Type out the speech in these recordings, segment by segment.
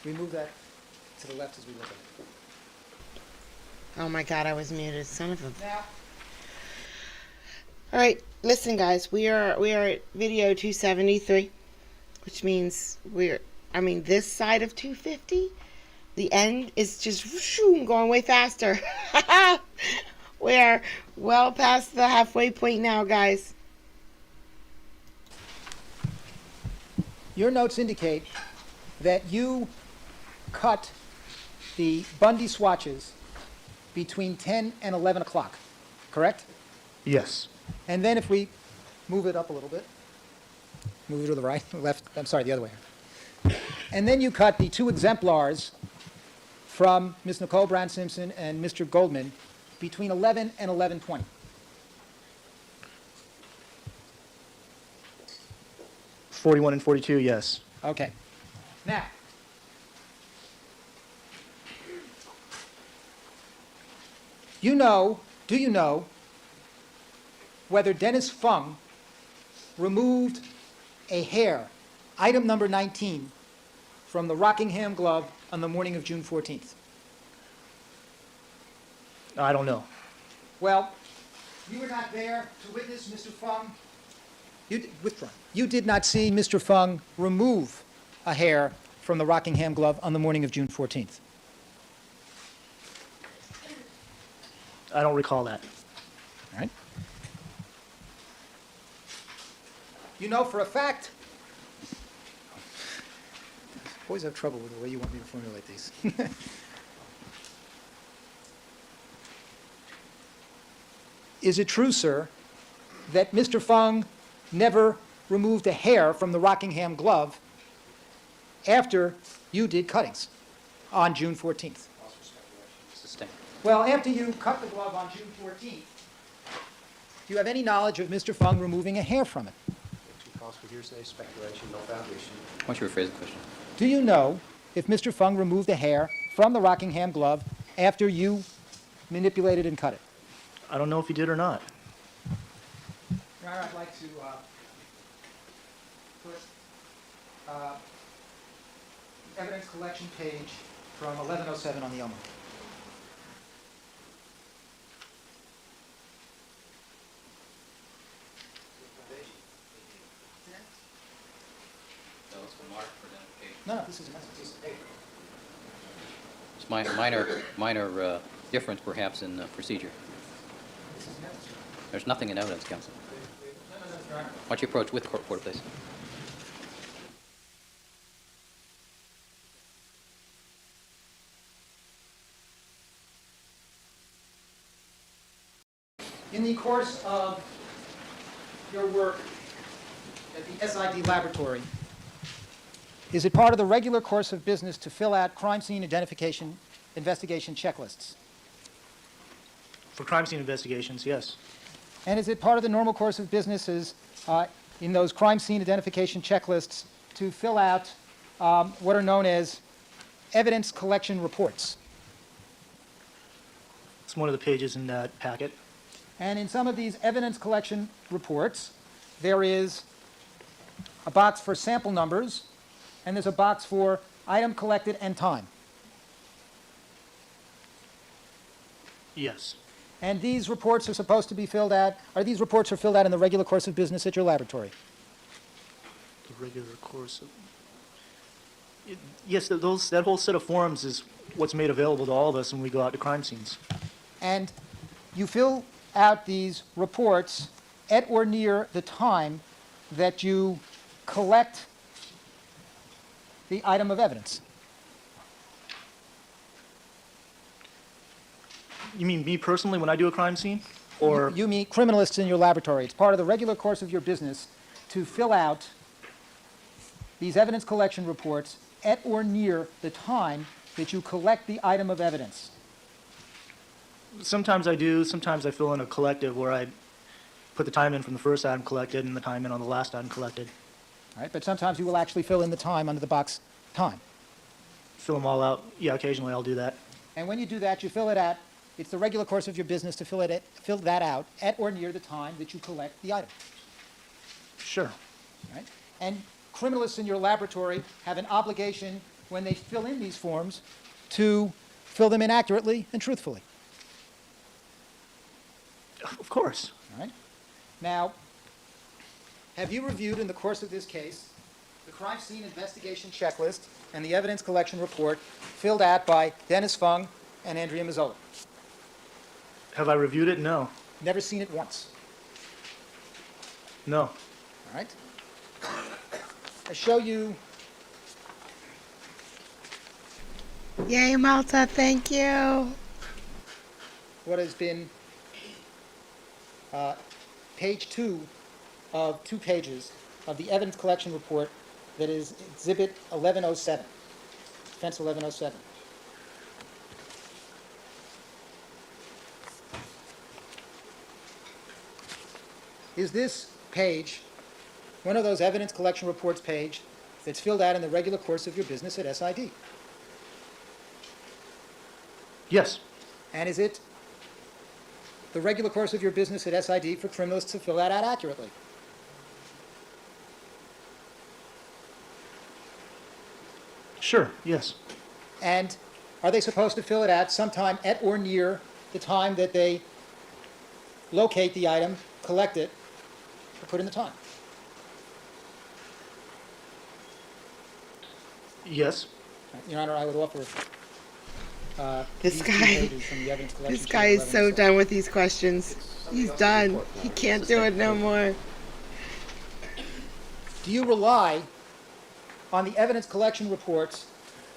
We move that to the left as we look at it. Oh my God, I was muted. Son of a. Now, All right, listen, guys. We are at video 273, which means this side of 250. The end is just going way faster. We are well past the halfway point now, guys. your notes indicate that you cut the Bundy swatches between 10 and 11 o'clock, correct? Yes. And then if we move it up a little bit, move it to the right, left, I'm sorry, the other way. And then you cut the two exemplars from Ms. Nicole Brown Simpson and Mr. Goldman between 11 and 11:20. .41 and .42, yes. Okay. Now, do you know whether Dennis Fung removed a hair, item number 19, from the Rockingham glove on the morning of June 14th? I don't know. Well, you were not there to witness Mr. Fung. Withdraw. You did not see Mr. Fung remove a hair from the Rockingham glove on the morning of June 14th. I don't recall that. All right. You know for a fact, I always have trouble with the way you want me to formulate these. Is it true, sir, that Mr. Fung never removed a hair from the Rockingham glove after you did cuttings on June 14th? Sustained. Well, after you cut the glove on June 14th, do you have any knowledge of Mr. Fung removing a hair from it? Too cause for hearsay, speculation, no foundation. Why don't you rephrase the question? Do you know if Mr. Fung removed a hair from the Rockingham glove after you manipulated and cut it? I don't know if he did or not. Your Honor, I'd like to put evidence collection page from 1107 on the ELMO. No, it's a mark for identification. No, this is a piece of paper. It's minor difference perhaps in procedure. This is evidence. There's nothing in evidence, counsel. No, Your Honor. Why don't you approach with the court reporter, please? In the course of your work at the SID laboratory, is it part of the regular course of business to fill out crime scene identification investigation checklists? For crime scene investigations, yes. And is it part of the normal course of business in those crime scene identification checklists to fill out what are known as evidence collection reports? It's one of the pages in that packet. And in some of these evidence collection reports, there is a box for sample numbers, and there's a box for item collected and time. Yes. And these reports are supposed to be filled out, these reports are filled out in the regular course of business at your laboratory? The regular course of... Yes, that whole set of forms is what's made available to all of us when we go out to crime scenes. And you fill out these reports at or near the time that you collect the item of evidence. You mean me personally when I do a crime scene? Or You meet criminalists in your laboratory. It's part of the regular course of your business to fill out these evidence collection reports at or near the time that you collect the item of evidence. sometimes I do, sometimes I fill in a collective where I put the time in from the first item collected and the time in on the last item collected. All right, but sometimes you will actually fill in the time under the box time. Fill them all out. Yeah, occasionally I'll do that. And when you do that, you fill it out. It's the regular course of your business to fill that out at or near the time that you collect the item. Sure. All right? And criminalists in your laboratory have an obligation when they fill in these forms to fill them in accurately and truthfully. Of course. All right? Now, have you reviewed in the course of this case the crime scene investigation checklist and the evidence collection report filled out by Dennis Fung and Andrea Mazzola? Have I reviewed it? No. Never seen it once. No. All right? I show you Yay, Malta, thank you. what has been page 2 of 2 pages of the evidence collection report that is Exhibit 1107, Offense 1107. Is this page one of those evidence collection reports page that's filled out in the regular course of your business at SID? Yes. And is it the regular course of your business at SID for criminals to fill that out accurately? Sure. Yes. And are they supposed to fill it out sometime at or near the time that they locate the item, collect it, or put in the time? Yes. Your Honor, I would offer This these 2 guy- pages from the evidence collection This sheet guy of is so 1107. done with these questions. He's done. He can't do it no more. Do you rely on the evidence collection reports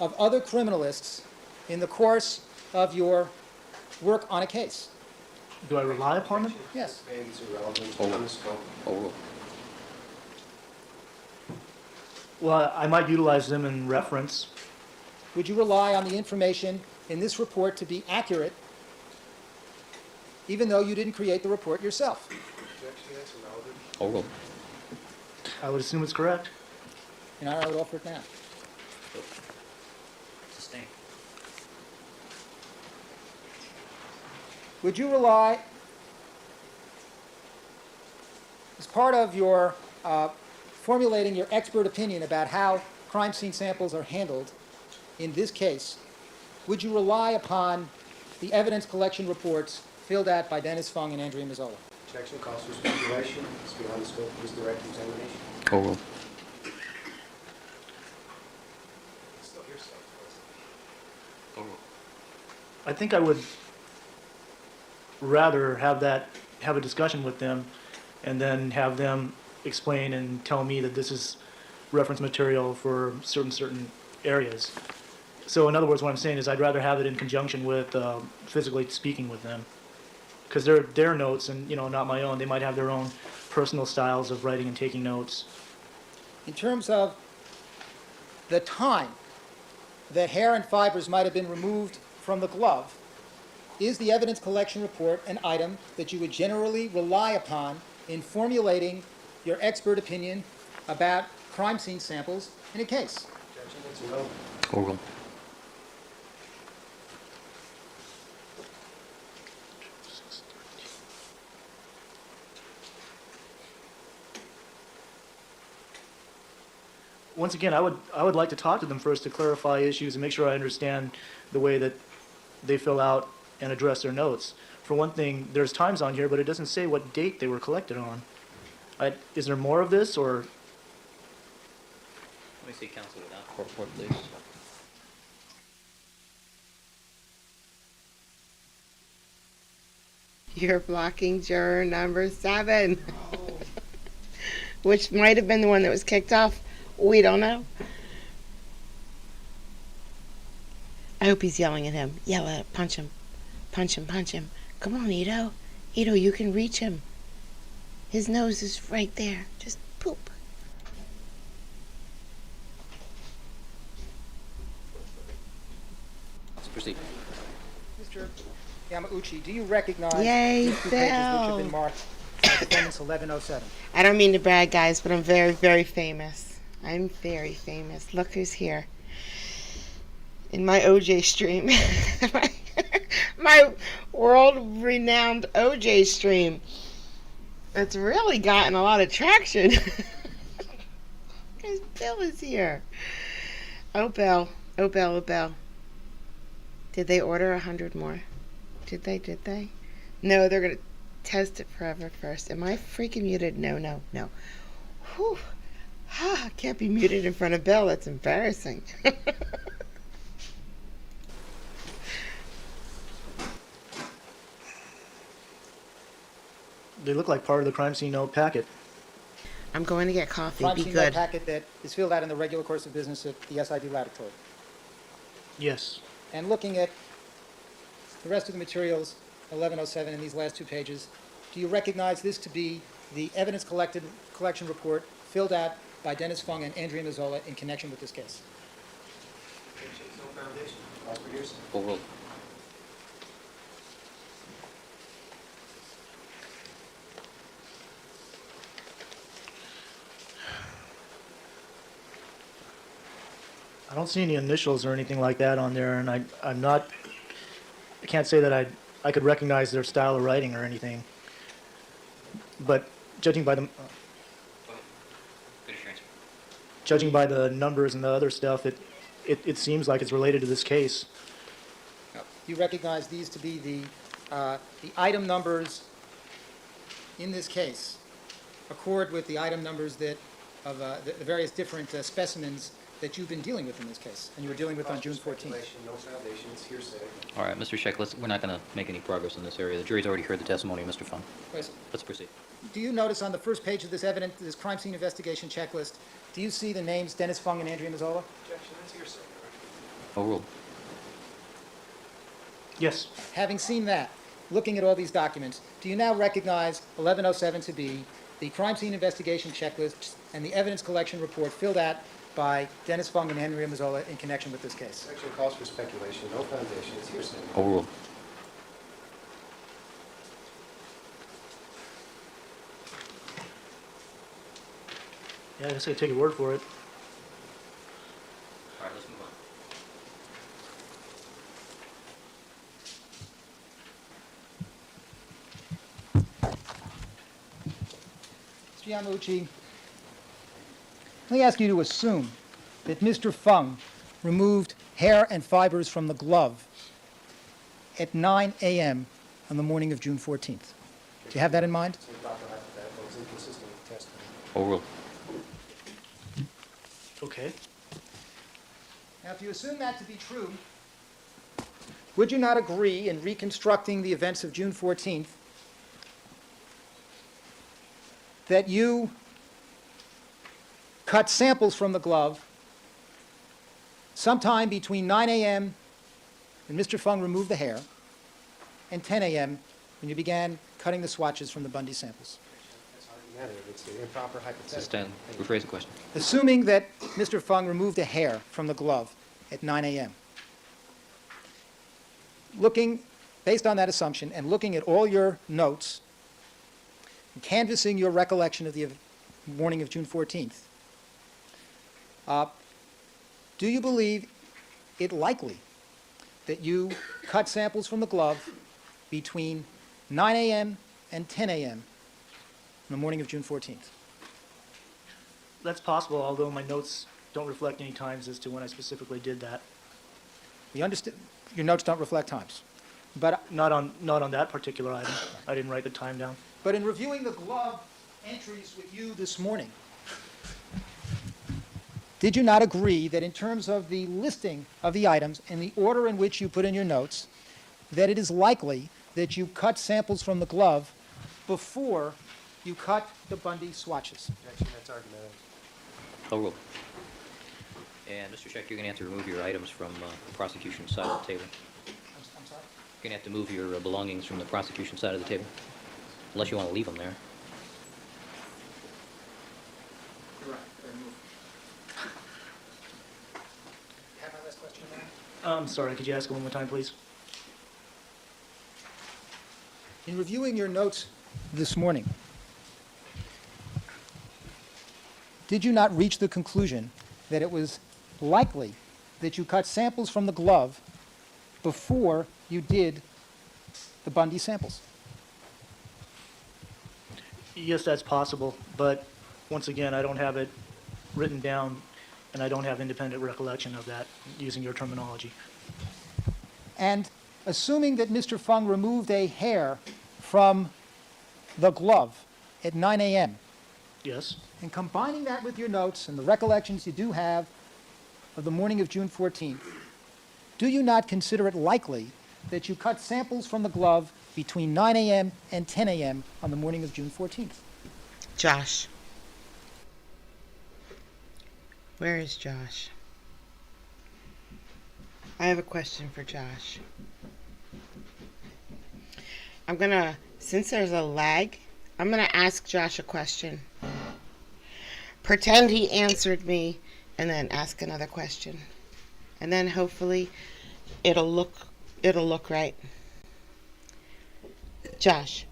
of other criminalists in the course of your work on a case? Do I rely upon them? Yes. Remains irrelevant on the scope. Overruled. Well, I might utilize them in reference. Would you rely on the information in this report to be accurate, even though you didn't create the report yourself? Objection, that's irrelevant. Overruled. I would assume it's correct. Your Honor, I would offer it now. Sustained. Would you rely, as part of your formulating your expert opinion about how crime scene samples are handled in this case, would you rely upon the evidence collection reports filled out by Dennis Fung and Andrea Mazzola? Objection calls for speculation. It's beyond the scope of this direct examination. Overruled. Still hearsay. Overruled. I think I would rather have a discussion with them and then have them explain and tell me that this is reference material for certain areas. So in other words, what I'm saying is I'd rather have it in conjunction with physically speaking with them, because they're their notes and not my own. They might have their own personal styles of writing and taking notes. In terms of the time that hair and fibers might have been removed from the glove, is the evidence collection report an item that you would generally rely upon in formulating your expert opinion about crime scene samples in a case? Objection, that's irrelevant. Overruled. Once again, I would like to talk to them first to clarify issues and make sure I understand the way that they fill out and address their notes. For one thing, there's times on here, but it doesn't say what date they were collected on. Is there more of this, or? Let me see counsel without court report, please. You're blocking juror number 7. Which might have been the one that was kicked off. We don't know. I hope he's yelling at him. Yell at him. Punch him. Punch him, punch him. Come on, Ito. Ito, you can reach him. His nose is right there. Just poop. Let's proceed. Mr. Yamauchi, do you recognize Yay, these 2 pages which have Phil. been marked as Defendants 1107? I don't mean to brag, guys, but I'm very, very famous. I'm very famous. Look who's here. In my OJ stream. my world-renowned OJ stream. It's really gotten a lot of traction. Because Bill is here. Oh, Bill. Oh, Bell, oh, Bell. Did they order 100 more? Did they? No, they're going to test it forever first. Am I freaking muted? No. Whew. Can't be muted in front of Bell. That's embarrassing. They look like part of the crime scene note packet. I'm going to get coffee. Crime Be scene note good. packet that is filled out in the regular course of business at the SID laboratory. Yes. And looking at the rest of the materials, 1107 in these last two pages, do you recognize this to be the evidence collection report filled out by Dennis Fung and Andrea Mazzola in connection with this case? Objections, no foundation. Cause for hearsay. Overruled. I don't see any initials or anything like that on there, and I can't say that I could recognize their style of writing or anything. But judging by the, Go ahead. Finish your answer. judging by the numbers and the other stuff, it seems like it's related to this case. Do you recognize these to be the item numbers in this case accord with the item numbers that of the various different specimens that you've been dealing with in this case, and you were dealing with on Cause June for 14th? speculation, no foundation, it's hearsay. All right, Mr. Scheck, we're not going to make any progress in this area. The jury's already heard the testimony of Mr. Fung. Wait, Let's proceed. do you notice on the first page of this evidence, this crime scene investigation checklist, do you see the names Dennis Fung and Andrea Mazzola? Objection, that's hearsay. Overruled. Yes. Having seen that, looking at all these documents, do you now recognize 1107 to be the crime scene investigation checklist and the evidence collection report filled out by Dennis Fung and Andrea Mazzola in connection with this case? Section calls for speculation, no foundation, it's hearsay. Overruled. Yeah, I guess I take your word for it. All right, let's move on. Mr. Yamauchi, let me ask you to assume that Mr. Fung removed hair and fibers from the glove at 9 a.m. on the morning of June 14th. Do you have that in mind? It's improper hypothetical, it's inconsistent with testimony. Overruled. Okay. Now, if you assume that to be true, would you not agree in reconstructing the events of June 14th that you cut samples from the glove sometime between 9 a.m. when Mr. Fung removed the hair and 10 a.m. when you began cutting the swatches from the Bundy samples? That's argumentative, it's an improper hypothetical. Stand. Rephrase the question. Assuming that Mr. Fung removed a hair from the glove at 9 a.m., based on that assumption and looking at all your notes and canvassing your recollection of the morning of June 14th, do you believe it likely that you cut samples from the glove between 9 a.m. and 10 a.m. on the morning of June 14th? That's possible, although my notes don't reflect any times as to when I specifically did that. We understand your notes don't reflect times, but Not on that particular item. I didn't write the time down. in reviewing the glove entries with you this morning, did you not agree that in terms of the listing of the items and the order in which you put in your notes, that it is likely that you cut samples from the glove before you cut the Bundy swatches? Objection, that's argumentative. Overruled. And Mr. Scheck, you're going to have to remove your items from the prosecution side of the table. I'm sorry? You're going to have to move your belongings from the prosecution side of the table, unless you want to leave them there. You're right. Have my last question now? Sorry, could you ask it one more time, please? In reviewing your notes this morning, did you not reach the conclusion that it was likely that you cut samples from the glove before you did the Bundy samples? Yes, that's possible, but once again, I don't have it written down, and I don't have independent recollection of that, using your terminology. And assuming that Mr. Fung removed a hair from the glove at 9 a.m., Yes? and combining that with your notes and the recollections you do have of the morning of June 14th, do you not consider it likely that you cut samples from the glove between 9 a.m. and 10 a.m. on the morning of June 14th? Josh. Where is Josh? I have a question for Josh. Since there's a lag, I'm gonna ask Josh a question. Pretend he answered me, and then ask another question. And then hopefully it'll look right. Josh,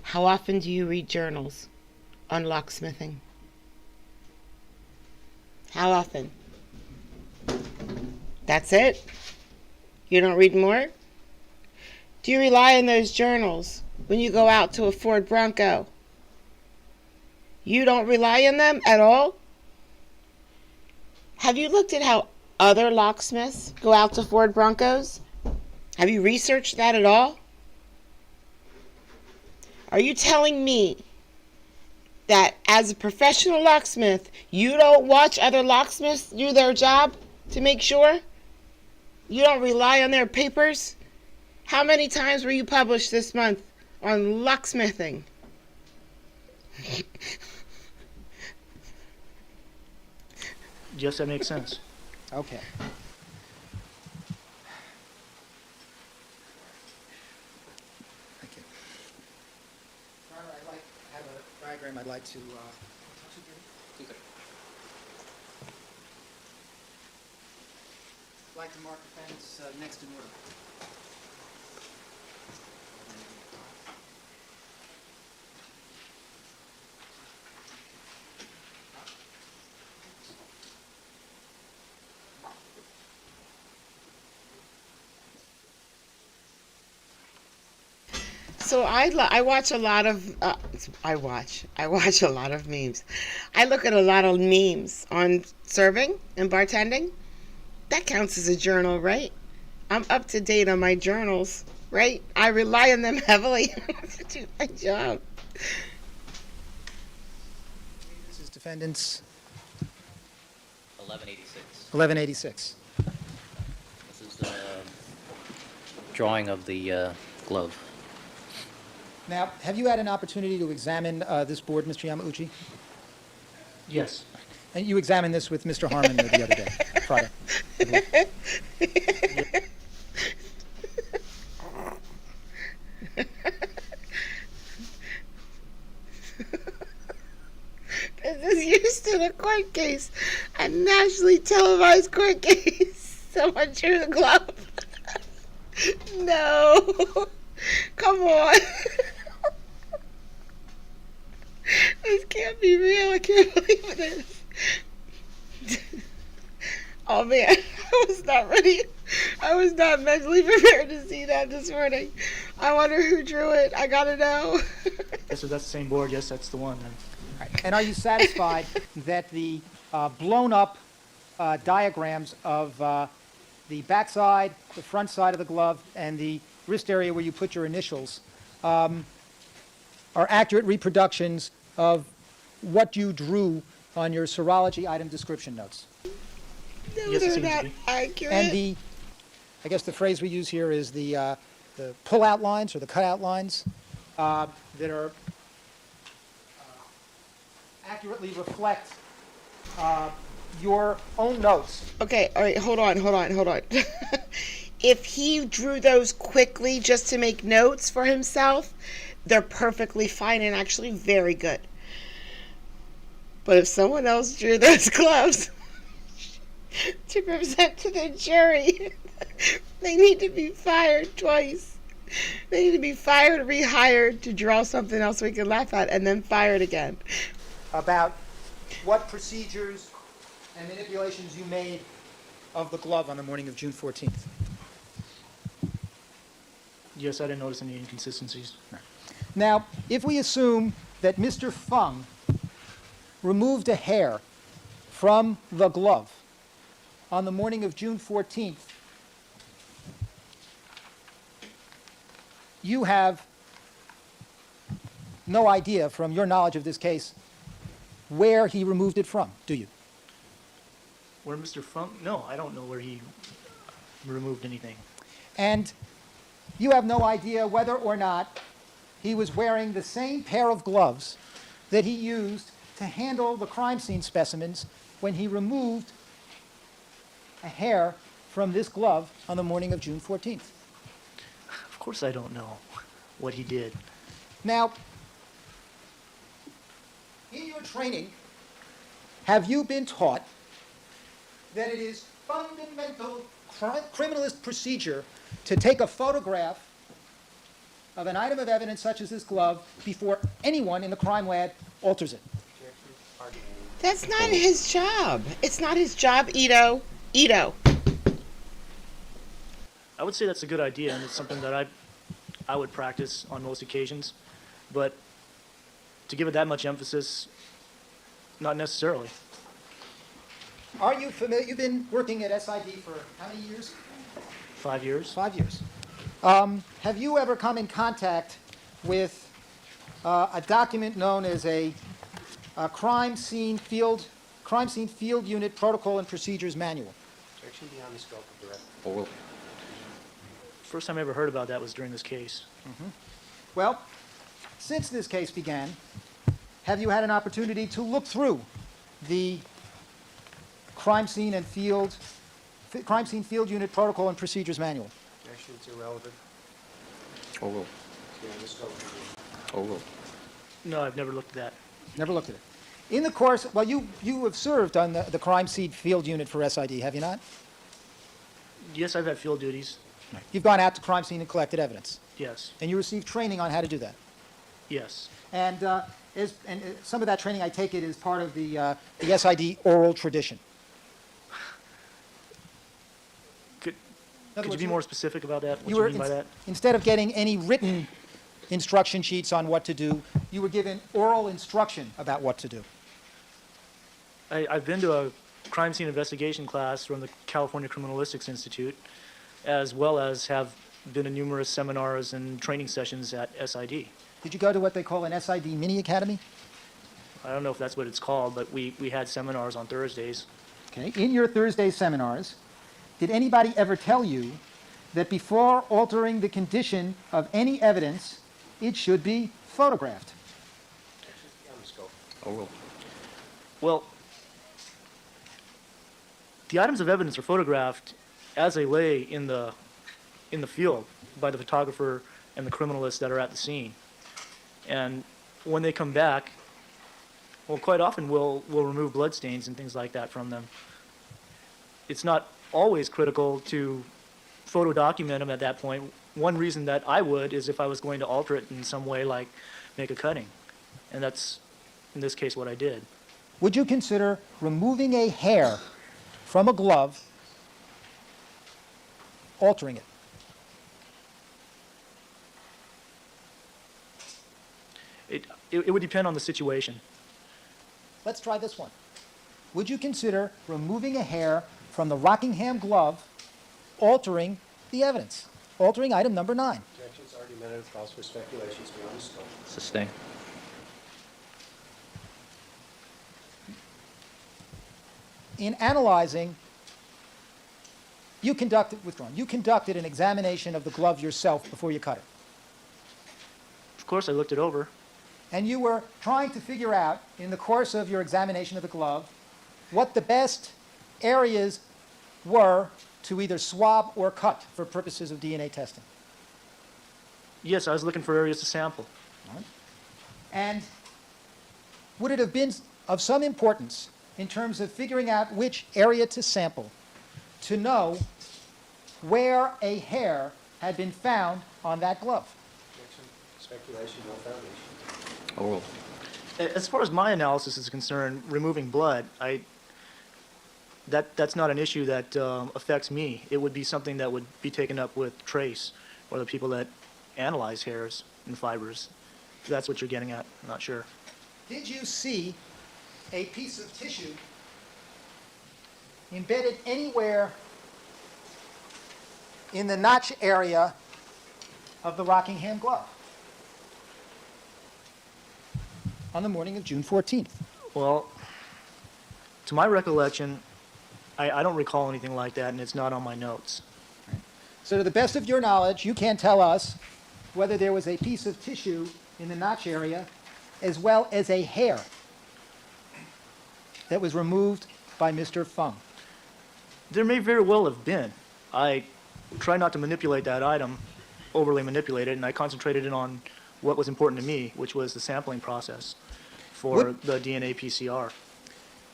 how often do you read journals on locksmithing? How often? That's it? You don't read more? Do you rely on those journals when you go out to a Ford Bronco? You don't rely on them at all? Have you looked at how other locksmiths go out to Ford Broncos? Have you researched that at all? Are you telling me that as a professional locksmith, you don't watch other locksmiths do their job to make sure? You don't rely on their papers? How many times were you published this month on locksmithing? Yes, that makes sense. Okay. Thank you. Your Honor, I'd like to have a diagram I'd like to like to mark the fence next in order. So I watch a lot of I watch a lot of memes. I look at a lot of memes on serving and bartending. That counts as a journal, right? I'm up to date on my journals, right? I rely on them heavily to do my job. This is defendants 1186. 1186. This is the drawing of the glove. Now, have you had an opportunity to examine this board, Mr. Yamauchi? Yes. And you examined this with Mr. Harmon the other day, Friday. This is used to the court case, a nationally televised court case. Someone drew the glove. No. Come on. This can't be real. I can't believe it is. Oh man, I was not ready. I was not mentally prepared to see that this morning. I wonder who drew it. I gotta know. Yes, so that's the same board. Yes, that's the one. And are you satisfied that the blown up diagrams of the back side, the front side of the glove, and the wrist area where you put your initials are accurate reproductions of what you drew on your serology item description notes? No, Yes, it they're seems to not be. accurate. And I guess the phrase we use here is the pull-out lines or the cut-out lines that are accurately reflect your own notes. Okay, all right, hold on. If he drew those quickly just to make notes for himself, they're perfectly fine and actually very good. But if someone else drew those gloves to present to the jury, they need to be fired twice. They need to be fired, rehired to draw something else we can laugh at, and then fired again. About what procedures and manipulations you made of the glove on the morning of June 14th. Yes, I didn't notice any inconsistencies. Now, if we assume that Mr. Fung removed a hair from the glove on the morning of June 14th, you have no idea from your knowledge of this case where he removed it from, do you? Where Mr. Funk? No, I don't know where he removed anything. And you have no idea whether or not he was wearing the same pair of gloves that he used to handle the crime scene specimens when he removed a hair from this glove on the morning of June 14th. Of course I don't know what he did. Now, in your training, have you been taught that it is fundamental criminalist procedure to take a photograph of an item of evidence such as this glove before anyone in the crime lab alters it? That's not his job. It's not his job, Ito. Ito. I would say that's a good idea, and it's something that I would practice on most occasions. But to give it that much emphasis, not necessarily. Are you familiar? You've been working at SID for how many years? 5 years? 5 years. Have you ever come in contact with a document known as a crime scene field unit protocol and procedures manual? Objection beyond the scope of the record. Overruled. First time I ever heard about that was during this case. Well, since this case began, have you had an opportunity to look through the crime scene field unit protocol and procedures manual? Objection, it's irrelevant. Overruled. It's beyond the scope of the Overruled. No, I've never looked at that. Never looked at it. In the course, well, you have served on the crime scene field unit for SID, have you not? Yes, I've had field duties. You've gone out to crime scene and collected evidence, Yes. and you received training on how to do that. Yes. And some of that training, I take it, is part of the SID oral tradition. Could In other you words, be more specific about that? What you you were mean by that? instead of getting any written instruction sheets on what to do, you were given oral instruction about what to do. I've been to a crime scene investigation class from the California Criminalistics Institute, as well as have been to numerous seminars and training sessions at SID. Did you go to what they call an SID mini academy? I don't know if that's what it's called, but we had seminars on Thursdays. Okay. In your Thursday seminars, did anybody ever tell you that before altering the condition of any evidence, it should be photographed? Objection, beyond the scope. Overruled. Well, the items of evidence are photographed as they lay in the field by the photographer and the criminalists that are at the scene. And when they come back, well, quite often we'll remove bloodstains and things like that from them. It's not always critical to photo document them at that point. One reason that I would is if I was going to alter it in some way, like make a cutting. And that's, in this case, what I did. Would you consider removing a hair from a glove, altering it? It would depend on the situation. Let's try this one. Would you consider removing a hair from the Rockingham glove, altering the evidence, altering item number 9? Objections, argumentative, calls for speculations beyond the scope. Sustain. In analyzing, you conducted an examination of the glove yourself before you cut it. Of course, I looked it over. And you were trying to figure out, in the course of your examination of the glove, what the best areas were to either swab or cut for purposes of DNA testing. Yes, I was looking for areas to sample. And would it have been of some importance in terms of figuring out which area to sample to know where a hair had been found on that glove? Objection, speculation, no foundation. Overruled. As far as my analysis is concerned, removing blood, that's not an issue that affects me. It would be something that would be taken up with Trace or the people that analyze hairs and fibers. If that's what you're getting at, I'm not sure. Did you see a piece of tissue embedded anywhere in the notch area of the Rockingham glove on the morning of June 14th? Well, to my recollection, I don't recall anything like that, and it's not on my notes. So to the best of your knowledge, you can tell us whether there was a piece of tissue in the notch area as well as a hair that was removed by Mr. Fung. There may very well have been. I try not to manipulate that item, overly manipulate it, and I concentrated it on what was important to me, which was the sampling process for Would- the DNA PCR.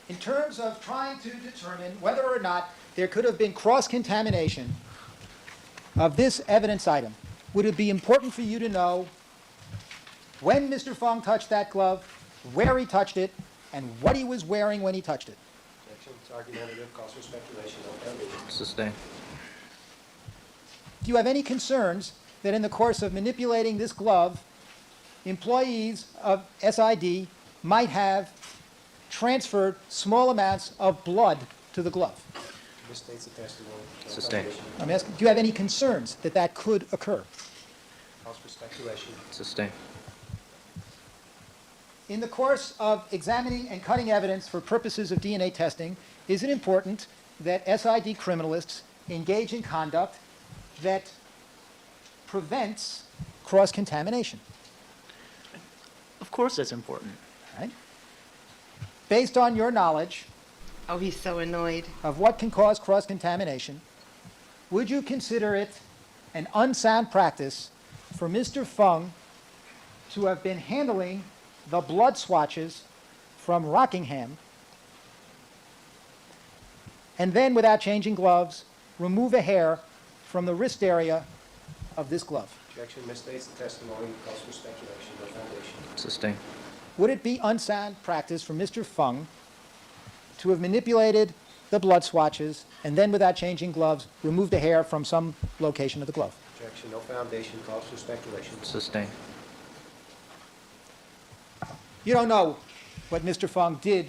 In terms of trying to determine whether or not there could have been cross-contamination of this evidence item, would it be important for you to know when Mr. Fung touched that glove, where he touched it, and what he was wearing when he touched it? Objection, it's argumentative, calls for speculation, no foundation. Sustain. Do you have any concerns that in the course of manipulating this glove, employees of SID might have transferred small amounts of blood to the glove? Misstates the testimony, no Sustained. foundation. I'm asking, do you have any concerns that that could occur? Calls for speculation. Sustain. In the course of examining and cutting evidence for purposes of DNA testing, is it important that SID criminalists engage in conduct that prevents cross-contamination? Of course that's important. Right? Based on your knowledge Oh, he's so annoyed. of what can cause cross-contamination, would you consider it an unsound practice for Mr. Fung to have been handling the blood swatches from Rockingham and then, without changing gloves, remove a hair from the wrist area of this glove? Objection, misstates the testimony, calls for speculation, no foundation. Sustain. Would it be unsound practice for Mr. Fung to have manipulated the blood swatches and then, without changing gloves, removed a hair from some location of the glove? Objection, no foundation, calls for speculation. Sustain. You don't know what Mr. Fung did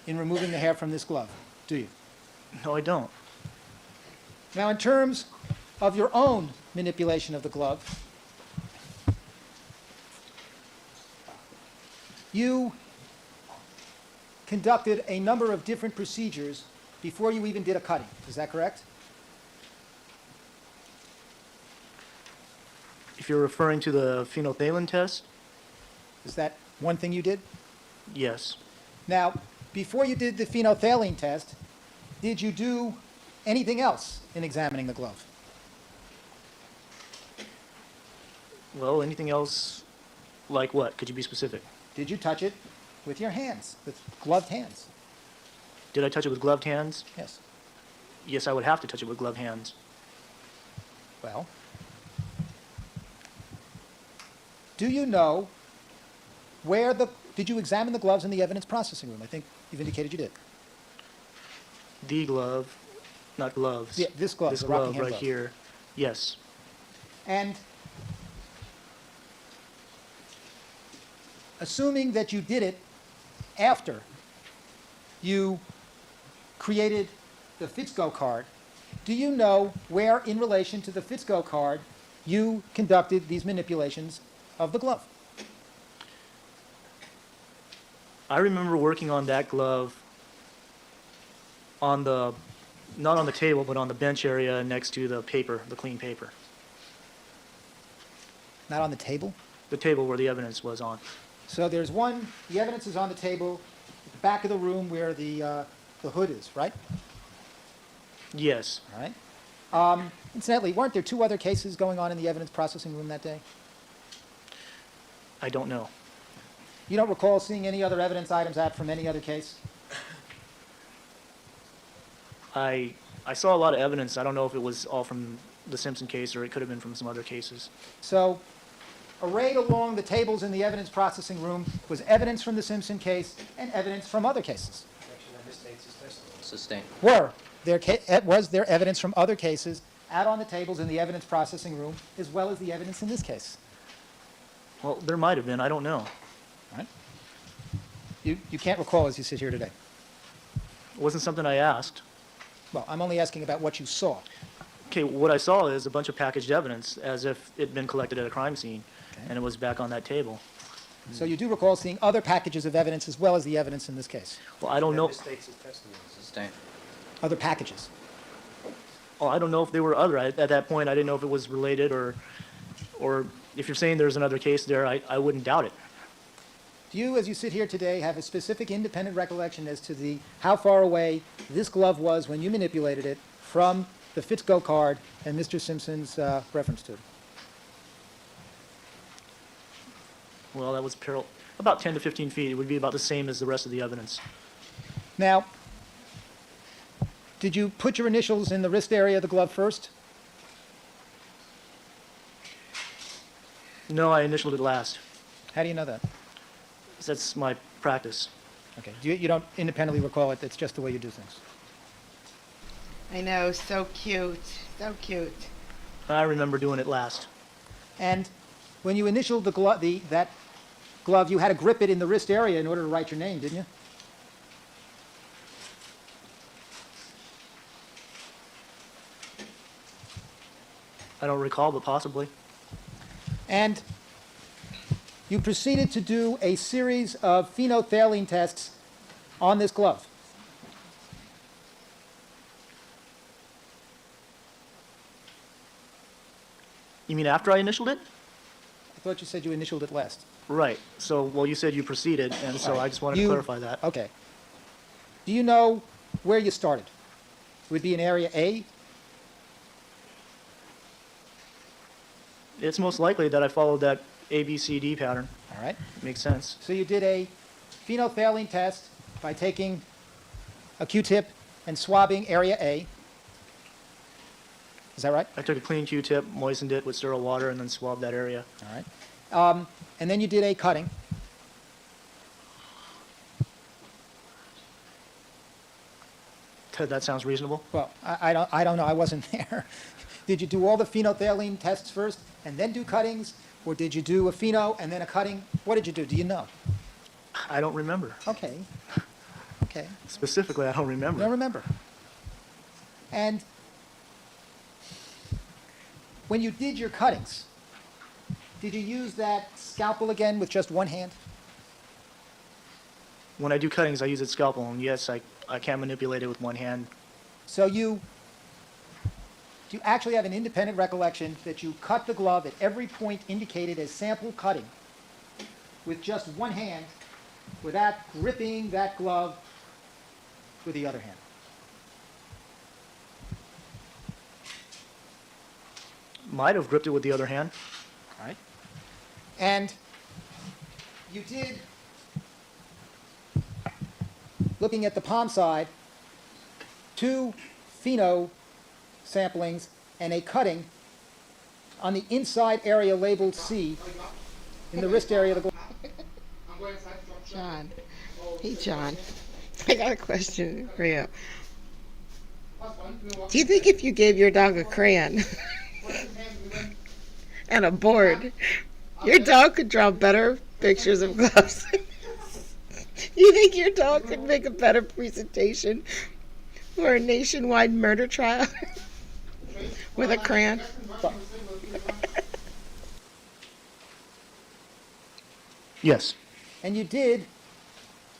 in removing the hair from this glove, do you? No, I don't. Now, in terms of your own manipulation of the glove, you conducted a number of different procedures before you even did a cutting. Is that correct? If you're referring to the phenolphthalein test, Is that one thing you did? yes. Now, before you did the phenolphthalein test, did you do anything else in examining the glove? Well, anything else like what? Could you be specific? Did you touch it with your hands, with gloved hands? Did I touch it with gloved hands? Yes. Yes, I would have to touch it with gloved hands. Well, do you know where did you examine the gloves in the evidence processing room? I think you've indicated you did. The glove, not gloves. Yeah, this glove, This the glove Rockingham right glove. here. Yes. And assuming that you did it after you created the Fitzgo card, do you know where, in relation to the Fitzgo card, you conducted these manipulations of the glove? I remember working on that glove on the, not on the table, but on the bench area next to the paper, the clean paper. Not on the table? The table where the evidence was on. So there's one, the evidence is on the table at the back of the room where the hood is, right? Yes. All right. Incidentally, weren't there two other cases going on in the evidence processing room that day? I don't know. You don't recall seeing any other evidence items out from any other case? I saw a lot of evidence. I don't know if it was all from the Simpson case or it could have been from some other cases. So, arrayed along the tables in the evidence processing room was evidence from the Simpson case and evidence from other cases. Objection, that misstates his testimony. Sustain. Was there evidence from other cases out on the tables in the evidence processing room, as well as the evidence in this case? Well, there might have been. I don't know. All right? You can't recall as you sit here today. It wasn't something I asked. Well, I'm only asking about what you saw. Okay, what I saw is a bunch of packaged evidence as if it'd been collected at a crime scene, Okay. and it was back on that table. So you do recall seeing other packages of evidence as well as the evidence in this case? Well, I don't know. Misstates his testimony. Sustained. Other packages? Oh, I don't know if they were other. At that point, I didn't know if it was related or if you're saying there's another case there, I wouldn't doubt it. Do you, as you sit here today, have a specific independent recollection as to how far away this glove was when you manipulated it from the Fitzgo card and Mr. Simpson's reference to it? Well, that was about 10 to 15 feet. It would be about the same as the rest of the evidence. Now, did you put your initials in the wrist area of the glove first? No, I initialed it last. How do you know that? That's my practice. Okay, you don't independently recall it, it's just the way you do things. I know, so cute, so cute. I remember doing it last. And when you initialed that glove, you had to grip it in the wrist area in order to write your name, didn't you? I don't recall, but possibly. And you proceeded to do a series of phenolphthalein tests on this glove. You mean after I initialed it? I thought you said you initialed it last. Right. So, well, you said you proceeded, and so I just wanted to clarify that. Okay. Do you know where you started? It would be in area A? It's most likely that I followed that ABCD pattern. All right. Makes sense. So you did a phenolphthalein test by taking a Q-tip and swabbing area A. Is that right? I took a clean Q-tip, moistened it with sterile water, and then swabbed that area. All right. And then you did a cutting. That sounds reasonable. Well, I don't know. I wasn't there. Did you do all the phenolphthalein tests first and then do cuttings? Or did you do a pheno and then a cutting? What did you do? Do you know? I don't remember. Okay. Okay. Specifically, I don't remember. You don't remember. And when you did your cuttings, did you use that scalpel again with just one hand? When I do cuttings, I use a scalpel, and yes, I can manipulate it with one hand. So do you actually have an independent recollection that you cut the glove at every point indicated as sample cutting with just one hand without gripping that glove with the other hand? Might have gripped it with the other hand. All right. And you did, looking at the palm side, 2 pheno samplings and a cutting on the inside area labeled C in the wrist area of the glove. John. Hey, John. I got a question for you. Do you think if you gave your dog a crayon and a board, your dog could draw better pictures of gloves? You think your dog could make a better presentation for a nationwide murder trial with a crayon? Yes. And you did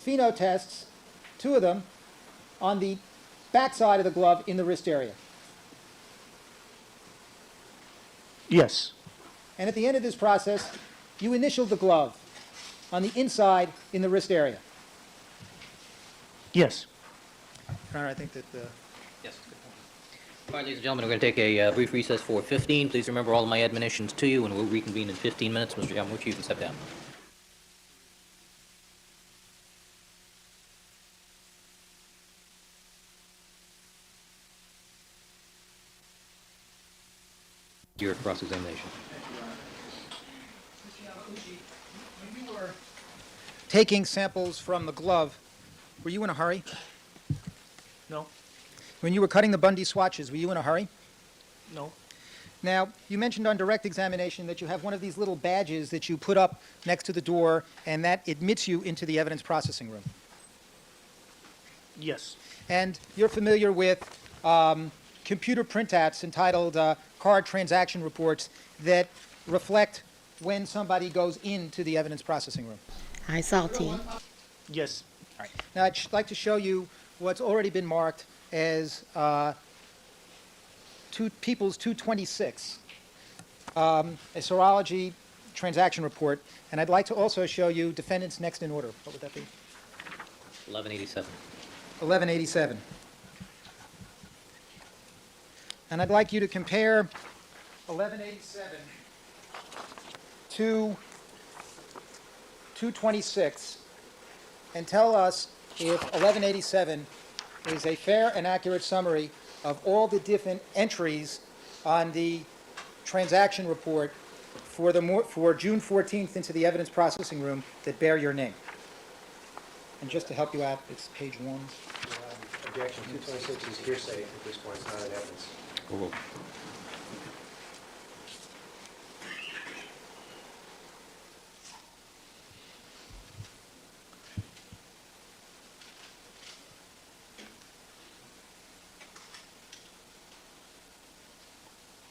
pheno tests, 2 of them, on the back side of the glove in the wrist area. Yes. And at the end of this process, you initialed the glove on the inside in the wrist area. Yes. Your Honor, I think that Yes. All right, ladies and gentlemen, we're going to take a brief recess for 15. Please remember all of my admonitions to you, and we'll reconvene in 15 minutes. Mr. Yamaguchi, you can step down. Your cross-examination. when you were taking samples from the glove, were you in a hurry? No. When you were cutting the Bundy swatches, were you in a hurry? No. Now, you mentioned on direct examination that you have one of these little badges that you put up next to the door, and that admits you into the evidence processing room. Yes. And you're familiar with computer printouts entitled card transaction reports that reflect when somebody goes into the evidence processing room. Hi, Salty. Yes. All right. Now, I'd like to show you what's already been marked as People's 226, a serology transaction report, and I'd like to also show you defendants next in order. What would that be? 1187. 1187. And I'd like you to compare 1187 to 226 and tell us if 1187 is a fair and accurate summary of all the different entries on the transaction report for June 14th into the evidence processing room that bear your name. And just to help you out, it's page 1. Objection 226 is hearsay at this point, it's not an evidence. Overruled.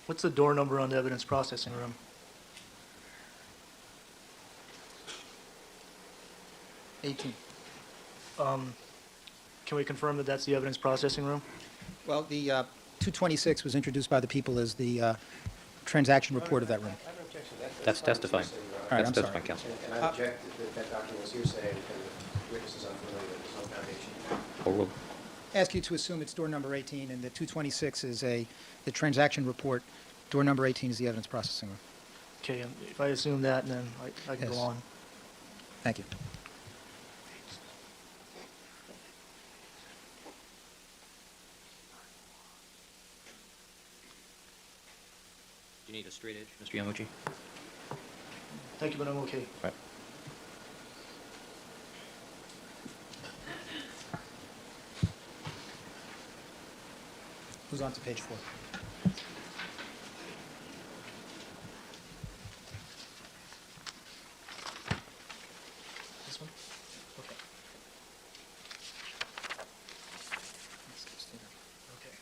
What's the door number on the evidence processing room? 18. Can we confirm that that's the evidence processing room? Well, the 226 was introduced by the people as the transaction report of that room. I have an objection. That's not testifying. hearsay, Your Honor. All right, That's I'm sorry. testifying, counsel. And I object that document was hearsay and the witness is unfamiliar, there's no foundation. Overruled. Ask you to assume it's door number 18 and the 226 is the transaction report. Door number 18 is the evidence processing room. Okay, if I assume that, then I can Yes. go on. Thank you. Do you need a straight edge, Mr. Yamuchi? Thank you, but I'm okay. Right. Who's on to page 4? This one? Okay. Okay.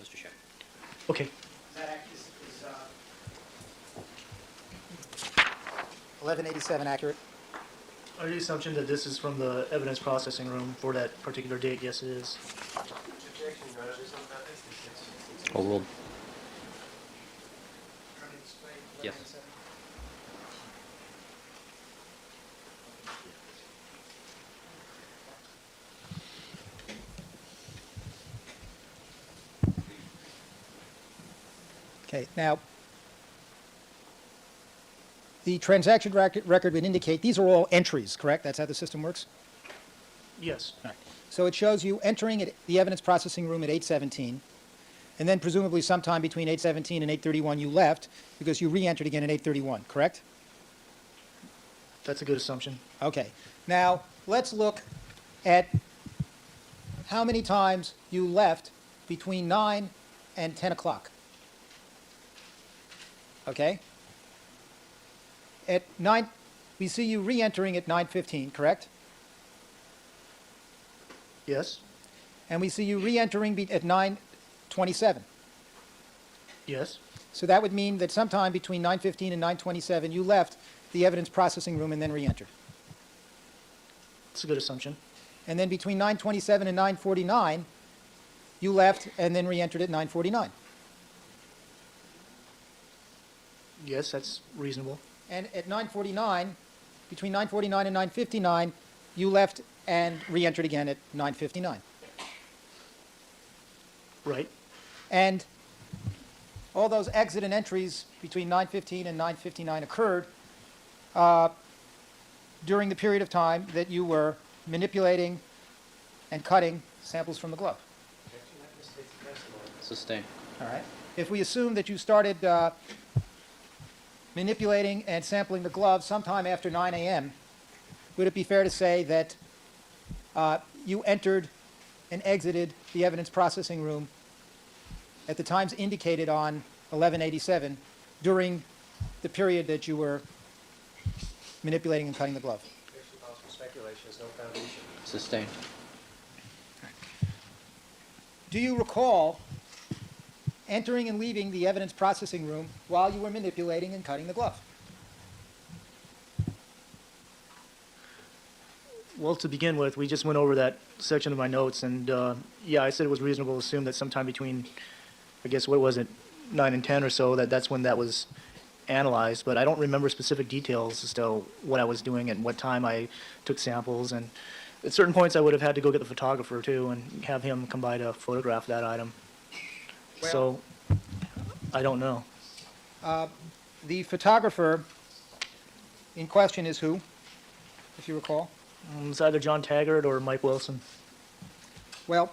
Mr. Shep. Okay. 1187 accurate? Under the assumption that this is from the evidence processing room for that particular date, yes, it is. Objection, Your Honor, there's no foundation. Overruled. Yes. Okay, now, the transaction record would indicate these are all entries, correct? That's how the system works? Yes. All right. So it shows you entering the evidence processing room at 8:17, and then presumably sometime between 8:17 and 8:31 you left because you re-entered again at 8:31, correct? That's a good assumption. Okay. Now, let's look at how many times you left between 9 and 10 o'clock. Okay? At 9, we see you re-entering at 9:15, correct? Yes. And we see you re-entering at 9:27. Yes. So that would mean that sometime between 9:15 and 9:27 you left the evidence processing room and then re-entered. It's a good assumption. And then between 9:27 and 9:49 you left and then re-entered at 9:49. Yes, that's reasonable. And at 9:49, between 9:49 and 9:59, you left and re-entered again at 9:59. Right. And all those exit and entries between 9:15 and 9:59 occurred during the period of time that you were manipulating and cutting samples from the glove. Objection, that misstates the testimony. Sustain. All right. If we assume that you started manipulating and sampling the glove sometime after 9 a.m., would it be fair to say that you entered and exited the evidence processing room at the times indicated on 1187 during the period that you were manipulating and cutting the glove? Objection calls for speculation, has no foundation. Sustain. Do you recall entering and leaving the evidence processing room while you were manipulating and cutting the glove? Well, to begin with, we just went over that section of my notes, and yeah, I said it was reasonable to assume that sometime between, I guess, what was it, 9 and 10 or so, that's when that was analyzed, but I don't remember specific details as to what I was doing and what time I took samples, and at certain points I would have had to go get the photographer too and have him come by to photograph that item. So, I don't know. The photographer in question is who, if you recall? It's either John Taggart or Mike Wilson. Well,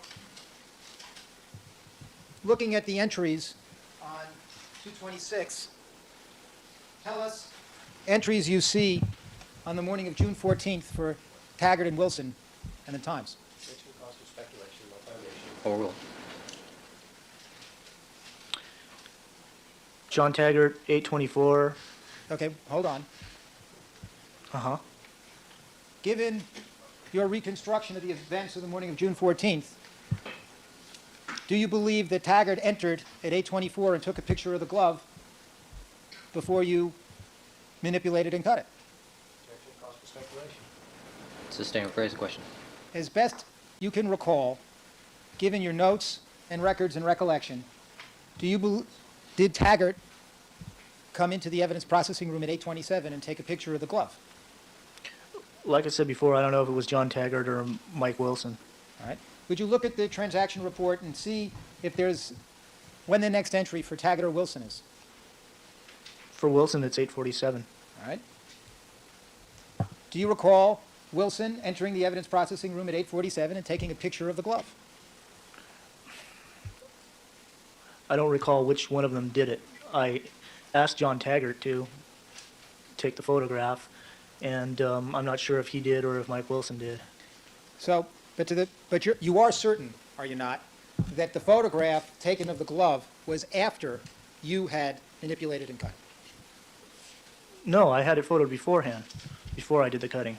looking at the entries on 226, tell us entries you see on the morning of June 14th for Taggart and Wilson and the times. Objection calls for speculation, no foundation. Overruled. John Taggart, 824. Okay, hold on. Uh-huh. Given your reconstruction of the events of the morning of June 14th, do you believe that Taggart entered at 8:24 and took a picture of the glove before you manipulated and cut it? Objection calls for speculation. Sustain. Rephrase the question. As best you can recall, given your notes and records and recollection, did Taggart come into the evidence processing room at 8:27 and take a picture of the glove? Like I said before, I don't know if it was John Taggart or Mike Wilson. All right. Would you look at the transaction report and see if there's when the next entry for Taggart or Wilson is? For Wilson, it's 847. All right. Do you recall Wilson entering the evidence processing room at 8:47 and taking a picture of the glove? I don't recall which one of them did it. I asked John Taggart to take the photograph, and I'm not sure if he did or if Mike Wilson did. So, you are certain, are you not, that the photograph taken of the glove was after you had manipulated and cut? No, I had it photoed beforehand, before I did the cutting.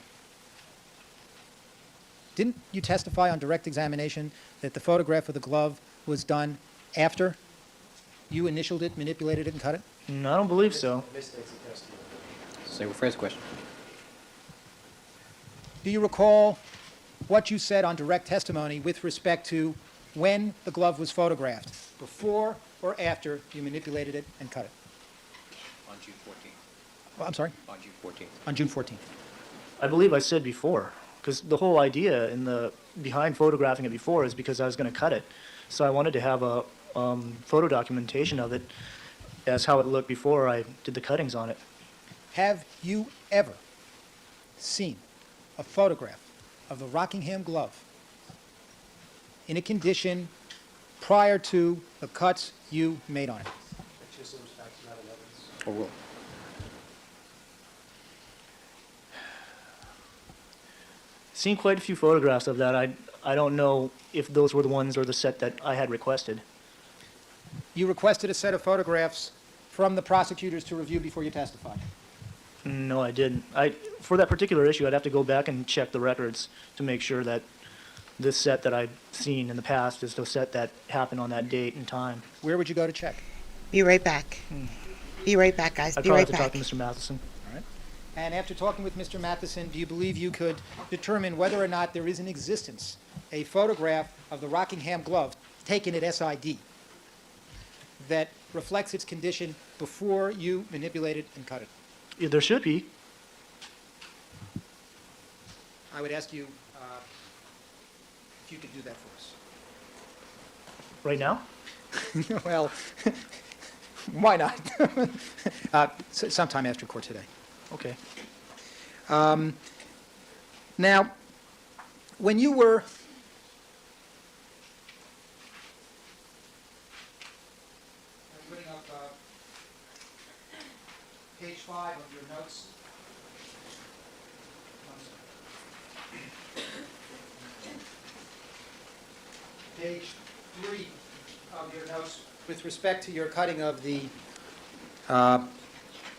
Didn't you testify on direct examination that the photograph of the glove was done after you initialed it, manipulated it, and cut it? No, I don't believe so. Misstates the testimony. Say rephrase the question. Do you recall what you said on direct testimony with respect to when the glove was photographed, before or after you manipulated it and cut it? On June 14th. Well, I'm sorry, On June 14th. on June 14th. I believe I said before, because the whole idea behind photographing it before is because I was going to cut it. So I wanted to have a photo documentation of it as how it looked before I did the cuttings on it. Have you ever seen a photograph of the Rockingham glove in a condition prior to the cuts you made on it? Objection assumes facts not in evidence. Overruled. Seen quite a few photographs of that. I don't know if those were the ones or the set that I had requested. You requested a set of photographs from the prosecutors to review before you testified. No, I didn't. For that particular issue, I'd have to go back and check the records to make sure that this set that I've seen in the past is the set that happened on that date and time. Where would you go to check? Be right back. Be right back, guys. I'd Be probably right have to talk back. to Mr. Matheson. All right. And after talking with Mr. Matheson, do you believe you could determine whether or not there is in existence a photograph of the Rockingham glove taken at SID that reflects its condition before you manipulated and cut it? Yeah, there should be. I would ask you if you could do that for us. Right now? Well, Why not? Sometime after court today. Okay. Now, when you were... I'm putting up page 5 of your notes. Page 3 of your notes with respect to your cutting of the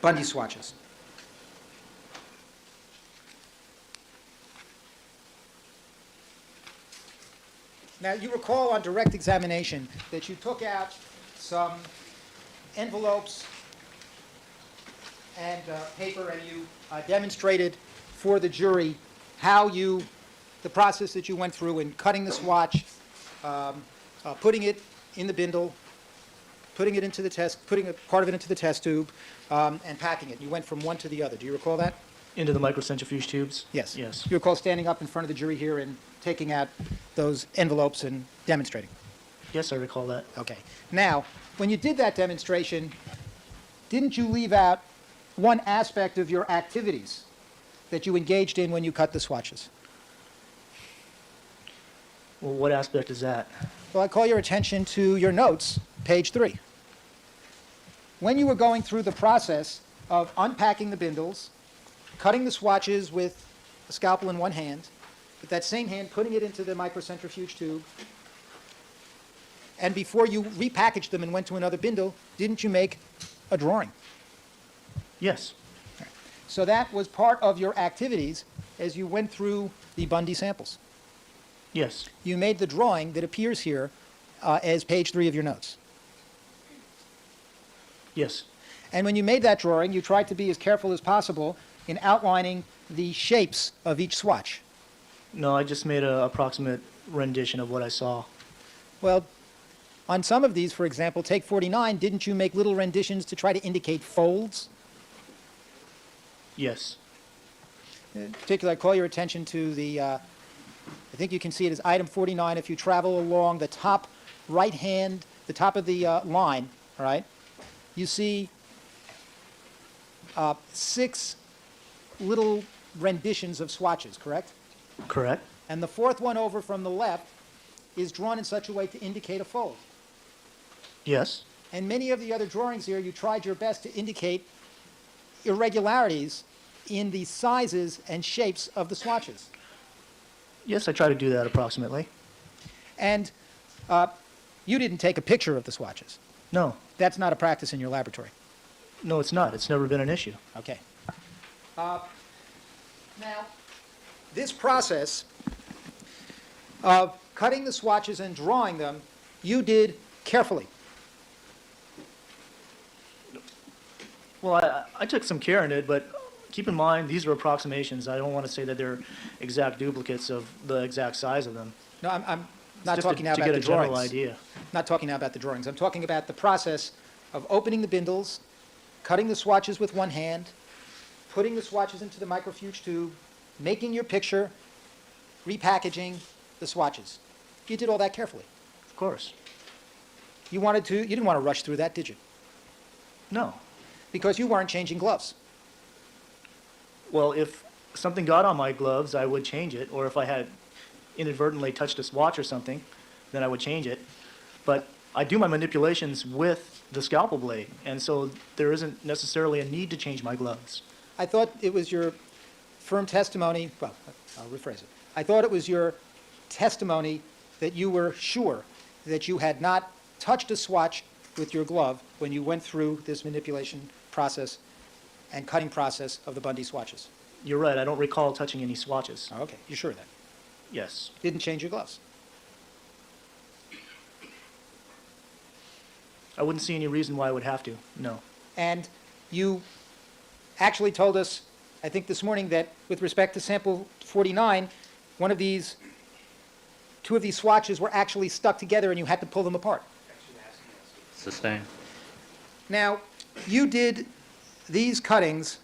Bundy swatches. Now, you recall on direct examination that you took out some envelopes and paper, and you demonstrated for the jury how the process that you went through in cutting the swatch, putting it in the bindle, putting it into the test, putting a part of it into the test tube, and packing it. You went from one to the other. Do you recall that? Into the microcentrifuge tubes? Yes. Yes. You recall standing up in front of the jury here and taking out those envelopes and demonstrating? Yes, I recall that. Okay. Now, when you did that demonstration, didn't you leave out one aspect of your activities that you engaged in when you cut the swatches? Well, what aspect is that? Well, I call your attention to your notes, page 3. When you were going through the process of unpacking the bindles, cutting the swatches with a scalpel in one hand, with that same hand putting it into the microcentrifuge tube, and before you repackaged them and went to another bindle, didn't you make a drawing? Yes. So that was part of your activities as you went through the Bundy samples. Yes. You made the drawing that appears here as page 3 of your notes. Yes. And when you made that drawing, you tried to be as careful as possible in outlining the shapes of each swatch. No, I just made an approximate rendition of what I saw. Well, on some of these, for example, take 49, didn't you make little renditions to try to indicate folds? Yes. In particular, I call your attention to the, I think you can see it as item 49. If you travel along the top right hand, the top of the line, all right, you see 6 little renditions of swatches, correct? Correct. And the fourth one over from the left is drawn in such a way to indicate a fold. Yes. And many of the other drawings here, you tried your best to indicate irregularities in the sizes and shapes of the swatches. Yes, I try to do that approximately. And you didn't take a picture of the swatches. No. That's not a practice in your laboratory. No, it's not. It's never been an issue. Okay. Now, this process of cutting the swatches and drawing them, you did carefully. Well, I took some care in it, but keep in mind, these are approximations. I don't want to say that they're exact duplicates of the exact size of them. No, I'm It's not just talking now to about get the a general drawings. idea. Not talking now about the drawings. I'm talking about the process of opening the bindles, cutting the swatches with one hand, putting the swatches into the microfuge tube, making your picture, repackaging the swatches. You did all that carefully. Of course. You didn't want to rush through that, did you? No. Because you weren't changing gloves. Well, if something got on my gloves, I would change it. Or if I had inadvertently touched a swatch or something, then I would change it. But I do my manipulations with the scalpel blade, and so there isn't necessarily a need to change my gloves. I thought it was your firm testimony, well, I'll rephrase it. I thought it was your testimony that you were sure that you had not touched a swatch with your glove when you went through this manipulation process and cutting process of the Bundy swatches. You're right, I don't recall touching any swatches. Oh, okay, you're sure of that? Yes. Didn't change your gloves? I wouldn't see any reason why I would have to, no. And you actually told us, I think this morning, that with respect to sample 49, two of these swatches were actually stuck together and you had to pull them apart. Sustain. Now, you did these cuttings,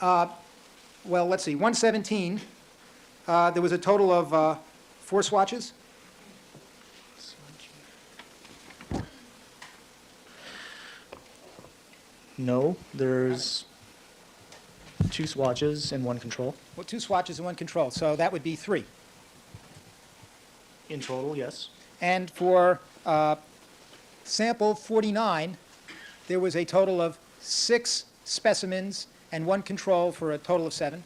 well, let's see, 117, there was a total of 4 swatches? No, there's 2 swatches and 1 control. Well, 2 swatches and 1 control, so that would be 3. In total, yes. And for sample 49, there was a total of 6 specimens and 1 control for a total of 7.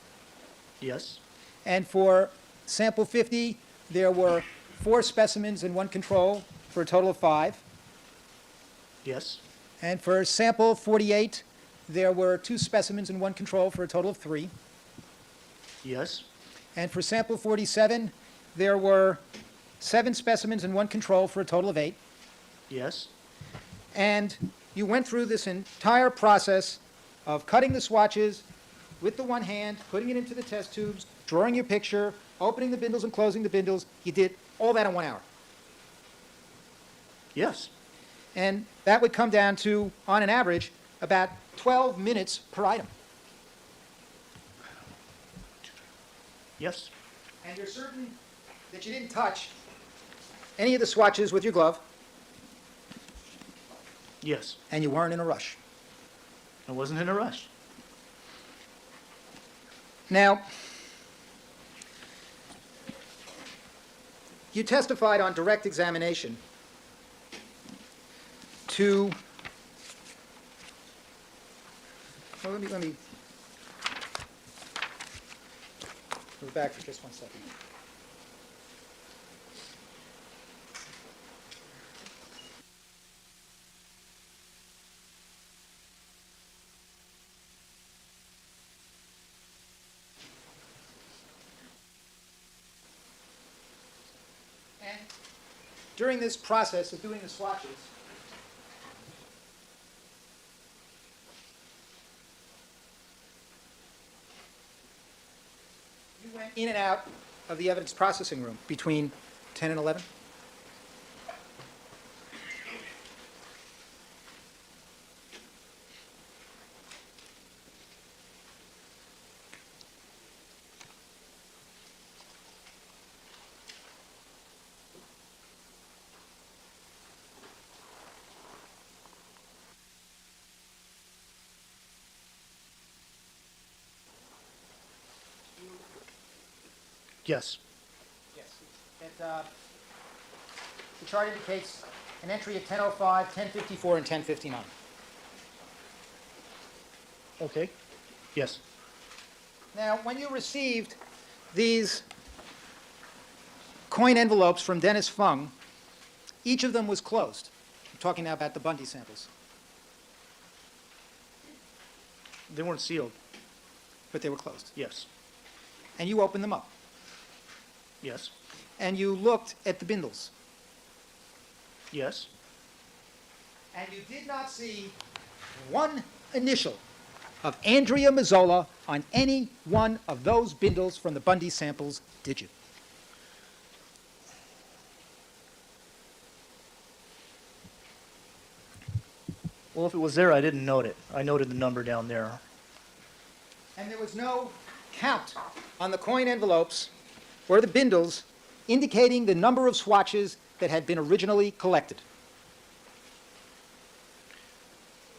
Yes. And for sample 50, there were 4 specimens and 1 control for a total of 5. Yes. And for sample 48, there were 2 specimens and 1 control for a total of 3. Yes. And for sample 47, there were 7 specimens and 1 control for a total of 8. Yes. And you went through this entire process of cutting the swatches with the one hand, putting it into the test tubes, drawing your picture, opening the bindles and closing the bindles. You did all that in 1 hour. Yes. And that would come down to, on an average, about 12 minutes per item. Yes. And you're certain that you didn't touch any of the swatches with your glove, Yes. and you weren't in a rush. I wasn't in a rush. Now, you testified on direct examination to, well, let me move back for just 1 second. And during this process of doing the swatches, you went in and out of the evidence processing room between 10 and 11? Yes. Yes. The chart indicates an entry at 10:05, 10:54, and 10:59. Okay. Yes. Now, when you received these coin envelopes from Dennis Fung, each of them was closed. I'm talking now about the Bundy samples, They weren't sealed. but they were closed. Yes. And you opened them up, Yes. and you looked at the bindles, Yes. and you did not see one initial of Andrea Mazzola on any one of those bindles from the Bundy samples, did you? Well, if it was there, I didn't note it. I noted the number down there. And there was no count on the coin envelopes or the bindles indicating the number of swatches that had been originally collected.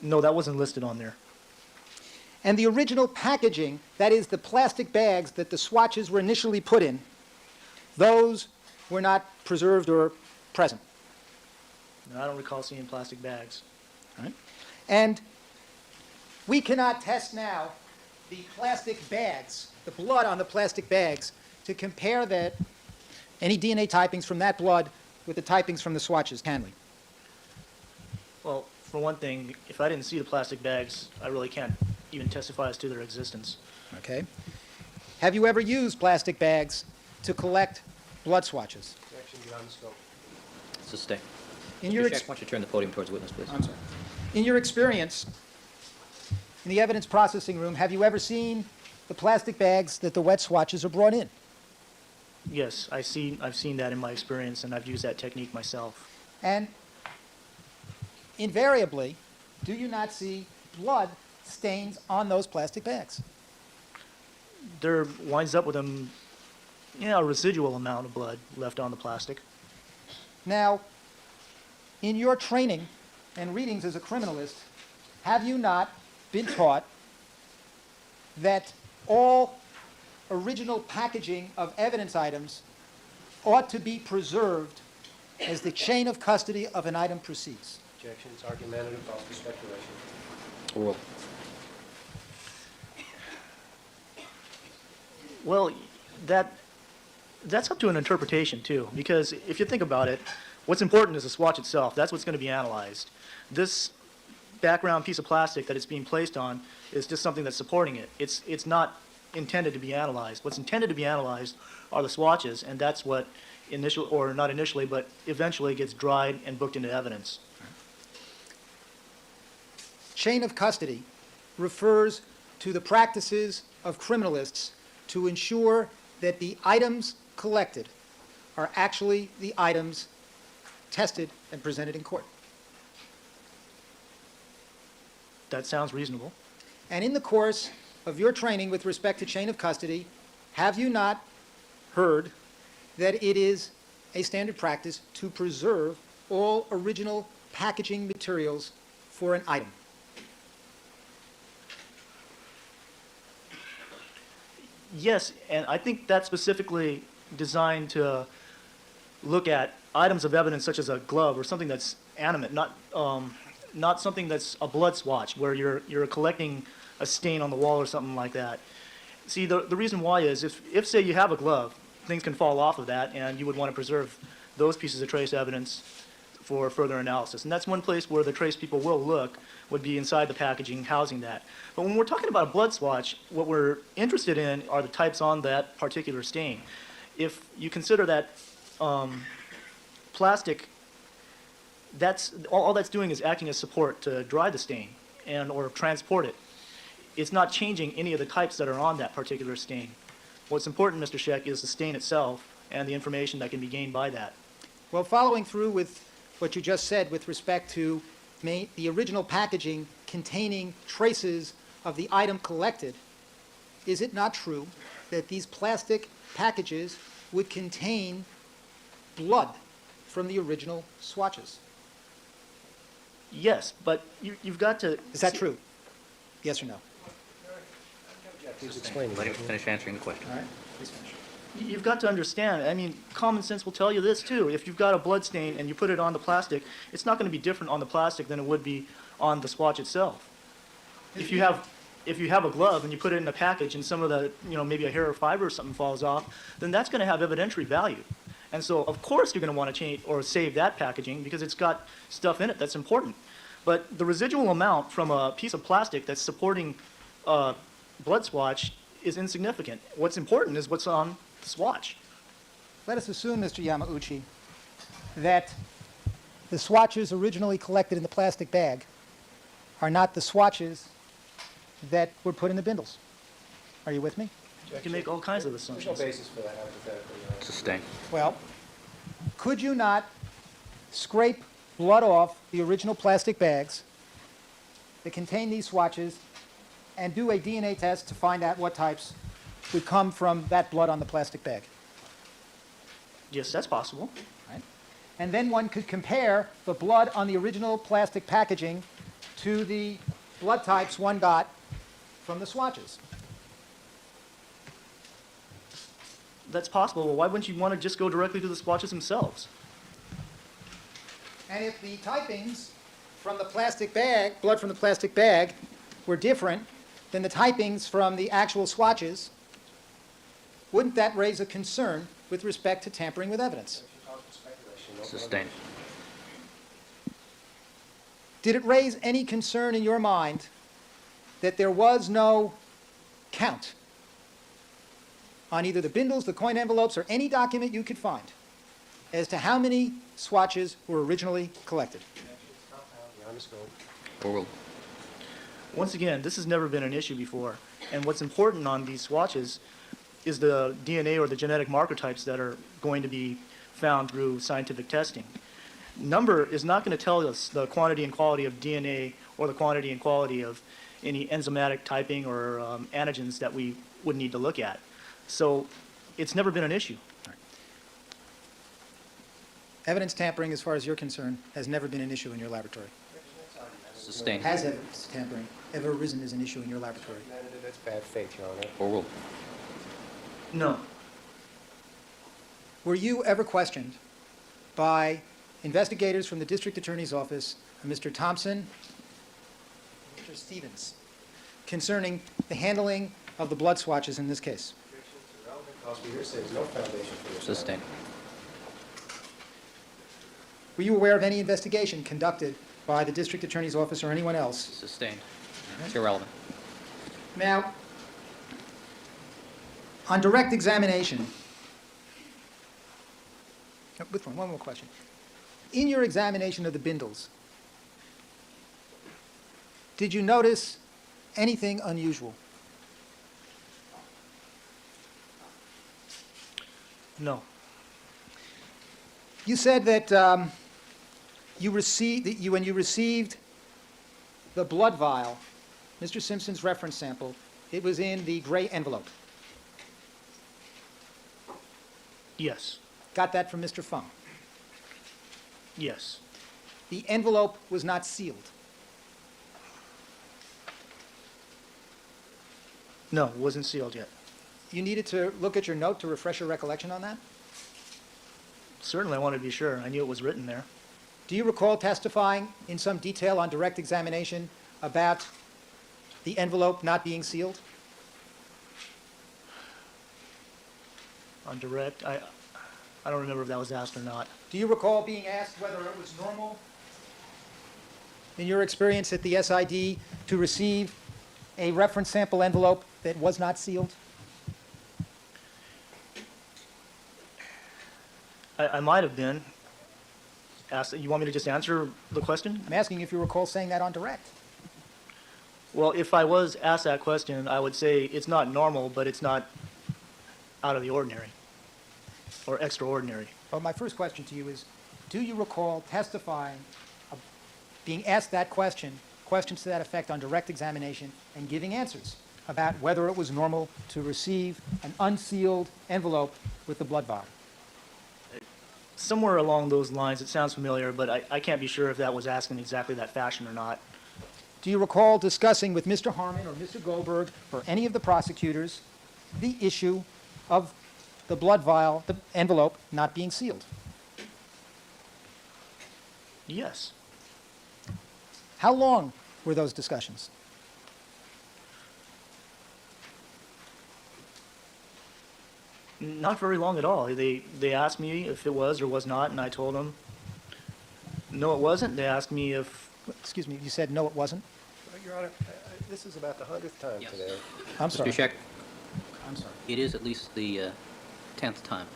No, that wasn't listed on there. And the original packaging, that is the plastic bags that the swatches were initially put in, those were not preserved or present. No, I don't recall seeing plastic bags. Right? And we cannot test now the plastic bags, the blood on the plastic bags, to compare that, any DNA typings from that blood with the typings from the swatches, can we? Well, for one thing, if I didn't see the plastic bags, I really can't even testify as to their existence. Okay. Have you ever used plastic bags to collect blood swatches? Objection beyond the scope. Sustain. In Mr. your Scheck, ex- why don't you turn the podium towards the witness, please? I'm sorry. In your experience in the evidence processing room, have you ever seen the plastic bags that the wet swatches are brought in? Yes, I've seen that in my experience, and I've used that technique myself. And invariably, do you not see blood stains on those plastic bags? There winds up with a residual amount of blood left on the plastic. Now, in your training and readings as a criminalist, have you not been taught that all original packaging of evidence items ought to be preserved as the chain of custody of an item proceeds. Objections, argumentative, false speculation. Overruled. Well, that's up to an interpretation too, because if you think about it, what's important is the swatch itself. That's what's going to be analyzed. This background piece of plastic that it's being placed on is just something that's supporting it. It's not intended to be analyzed. What's intended to be analyzed are the swatches, and that's what not initially, but eventually gets dried and booked into evidence. Chain of custody refers to the practices of criminalists to ensure that the items collected are actually the items tested and presented in court. That sounds reasonable. And in the course of your training with respect to chain of custody, have you not heard that it is a standard practice to preserve all original packaging materials for an item? Yes, and I think that's specifically designed to look at items of evidence such as a glove or something that's animate, not something that's a blood swatch where you're collecting a stain on the wall or something like that. See, the reason why is if say you have a glove, things can fall off of that, and you would want to preserve those pieces of trace evidence for further analysis. And that's one place where the trace people will look, would be inside the packaging housing that. But when we're talking about a blood swatch, what we're interested in are the types on that particular stain. If you consider that plastic, that's all that's doing is acting as support to dry the stain or transport it. It's not changing any of the types that are on that particular stain. What's important, Mr. Scheck, is the stain itself and the information that can be gained by that. Well, following through with what you just said with respect to the original packaging containing traces of the item collected, is it not true that these plastic packages would contain blood from the original swatches? Yes, but you've got to... Is that true? Yes or no? Please explain. Let him finish answering the question. All right, please finish. You've got to understand, I mean, common sense will tell you this too. If you've got a blood stain and you put it on the plastic, it's not going to be different on the plastic than it would be on the swatch itself. If you have a glove and you put it in a package and some of the, maybe a hair or fiber or something falls off, then that's going to have evidentiary value. And so, of course, you're going to want to change or save that packaging because it's got stuff in it that's important. But the residual amount from a piece of plastic that's supporting a blood swatch is insignificant. What's important is what's on the swatch. Let us assume, Mr. Yamauchi, that the swatches originally collected in the plastic bag are not the swatches that were put in the bindles. Are you with me? You can make all kinds of There's no assumptions. basis for that hypothetically. Sustain. Well, could you not scrape blood off the original plastic bags that contain these swatches and do a DNA test to find out what types would come from that blood on the plastic bag? Yes, that's possible. Right? And then one could compare the blood on the original plastic packaging to the blood types one got from the swatches. That's possible. Well, why wouldn't you want to just go directly to the swatches themselves? And if the typings from the plastic bag, blood from the plastic bag, were different than the typings from the actual swatches, wouldn't that raise a concern with respect to tampering with evidence? Sustain. Did it raise any concern in your mind that there was no count on either the bindles, the coin envelopes, or any document you could find as to how many swatches were originally collected? Beyond the scope. Overruled. Once again, this has never been an issue before. And what's important on these swatches is the DNA or the genetic marker types that are going to be found through scientific testing. Number is not going to tell us the quantity and quality of DNA or the quantity and quality of any enzymatic typing or antigens that we would need to look at. So it's never been an issue. Evidence tampering, as far as you're concerned, has never been an issue in your laboratory. Sustained. Has evidence of tampering ever arisen as an issue in your laboratory? That's bad faith, Your Honor. Overruled. No, Were you ever questioned by investigators from the district attorney's office, Mr. Thompson, Mr. Stevens, concerning the handling of the blood swatches in this case? Objections are relevant cause for hearsay. There's no foundation for this. Sustained. Were you aware of any investigation conducted by the district attorney's office or anyone else? Sustained. It's irrelevant. Now, on direct examination, one more question. In your examination of the Bindles, did you notice anything unusual? no, You said that when you received the blood vial, Mr. Simpson's reference sample, it was in the gray envelope. yes, Got that from Mr. Fung. yes, The envelope was not sealed. no, it wasn't sealed yet. You needed to look at your note to refresh your recollection on that? Certainly, I wanted to be sure. I knew it was written there. Do you recall testifying in some detail on direct examination about the envelope not being sealed? On direct, I don't remember if that was asked or not. Do you recall being asked whether it was normal, in your experience at the SID, to receive a reference sample envelope that was not sealed? I might have been asked. You want me to just answer the question? I'm asking if you recall saying that on direct. Well, if I was asked that question, I would say it's not normal, but it's not out of the ordinary or extraordinary. Well, my first question to you is, do you recall testifying, being asked that question, questions to that effect on direct examination, and giving answers about whether it was normal to receive an unsealed envelope with the blood vial? Somewhere along those lines, it sounds familiar, but I can't be sure if that was asked in exactly that fashion or not. Do you recall discussing with Mr. Harmon or Mr. Goldberg or any of the prosecutors the issue of the blood vial, the envelope, not being sealed? Yes. How long were those discussions? Not very long at all. They asked me if it was or was not, and I told them, no, it wasn't. They asked me if, Excuse me, you said no, it wasn't? Your Honor, this is about the 100th time Yes. today. I'm sorry. Mr. Scheck, I'm sorry. it is at least the 10th time.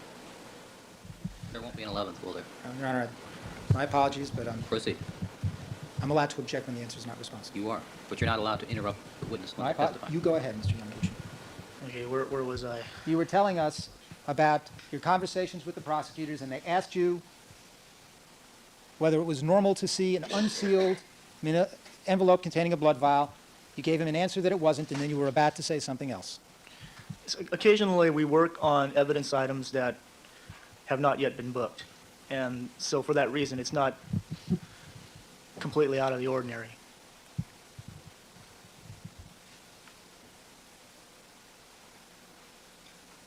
There won't be an 11th, will there? Your Honor, my apologies, but Proceed. I'm allowed to object when the answer is not responsive. You are, but you're not allowed to interrupt the witness when they're testifying. You go ahead, Mr. Yamaguchi. okay, where was I? You were telling us about your conversations with the prosecutors, and they asked you whether it was normal to see an unsealed envelope containing a blood vial. You gave him an answer that it wasn't, and then you were about to say something else. Occasionally, we work on evidence items that have not yet been booked. And so for that reason, it's not completely out of the ordinary.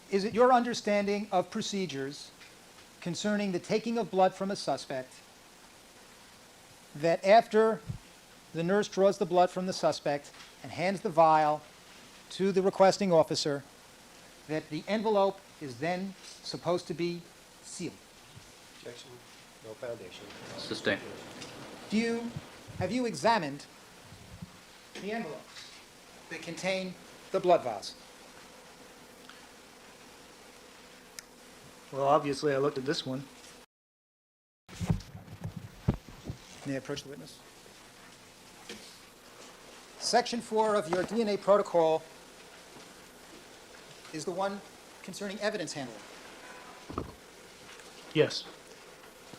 Is it your understanding of procedures concerning the taking of blood from a suspect that after the nurse draws the blood from the suspect and hands the vial to the requesting officer, that the envelope is then supposed to be sealed? Objection, no foundation. Sustained. Have you examined the envelopes that contain the blood vials? Well, obviously, I looked at this one. May I approach the witness? Section 4 of your DNA protocol is the one concerning evidence handling. Yes,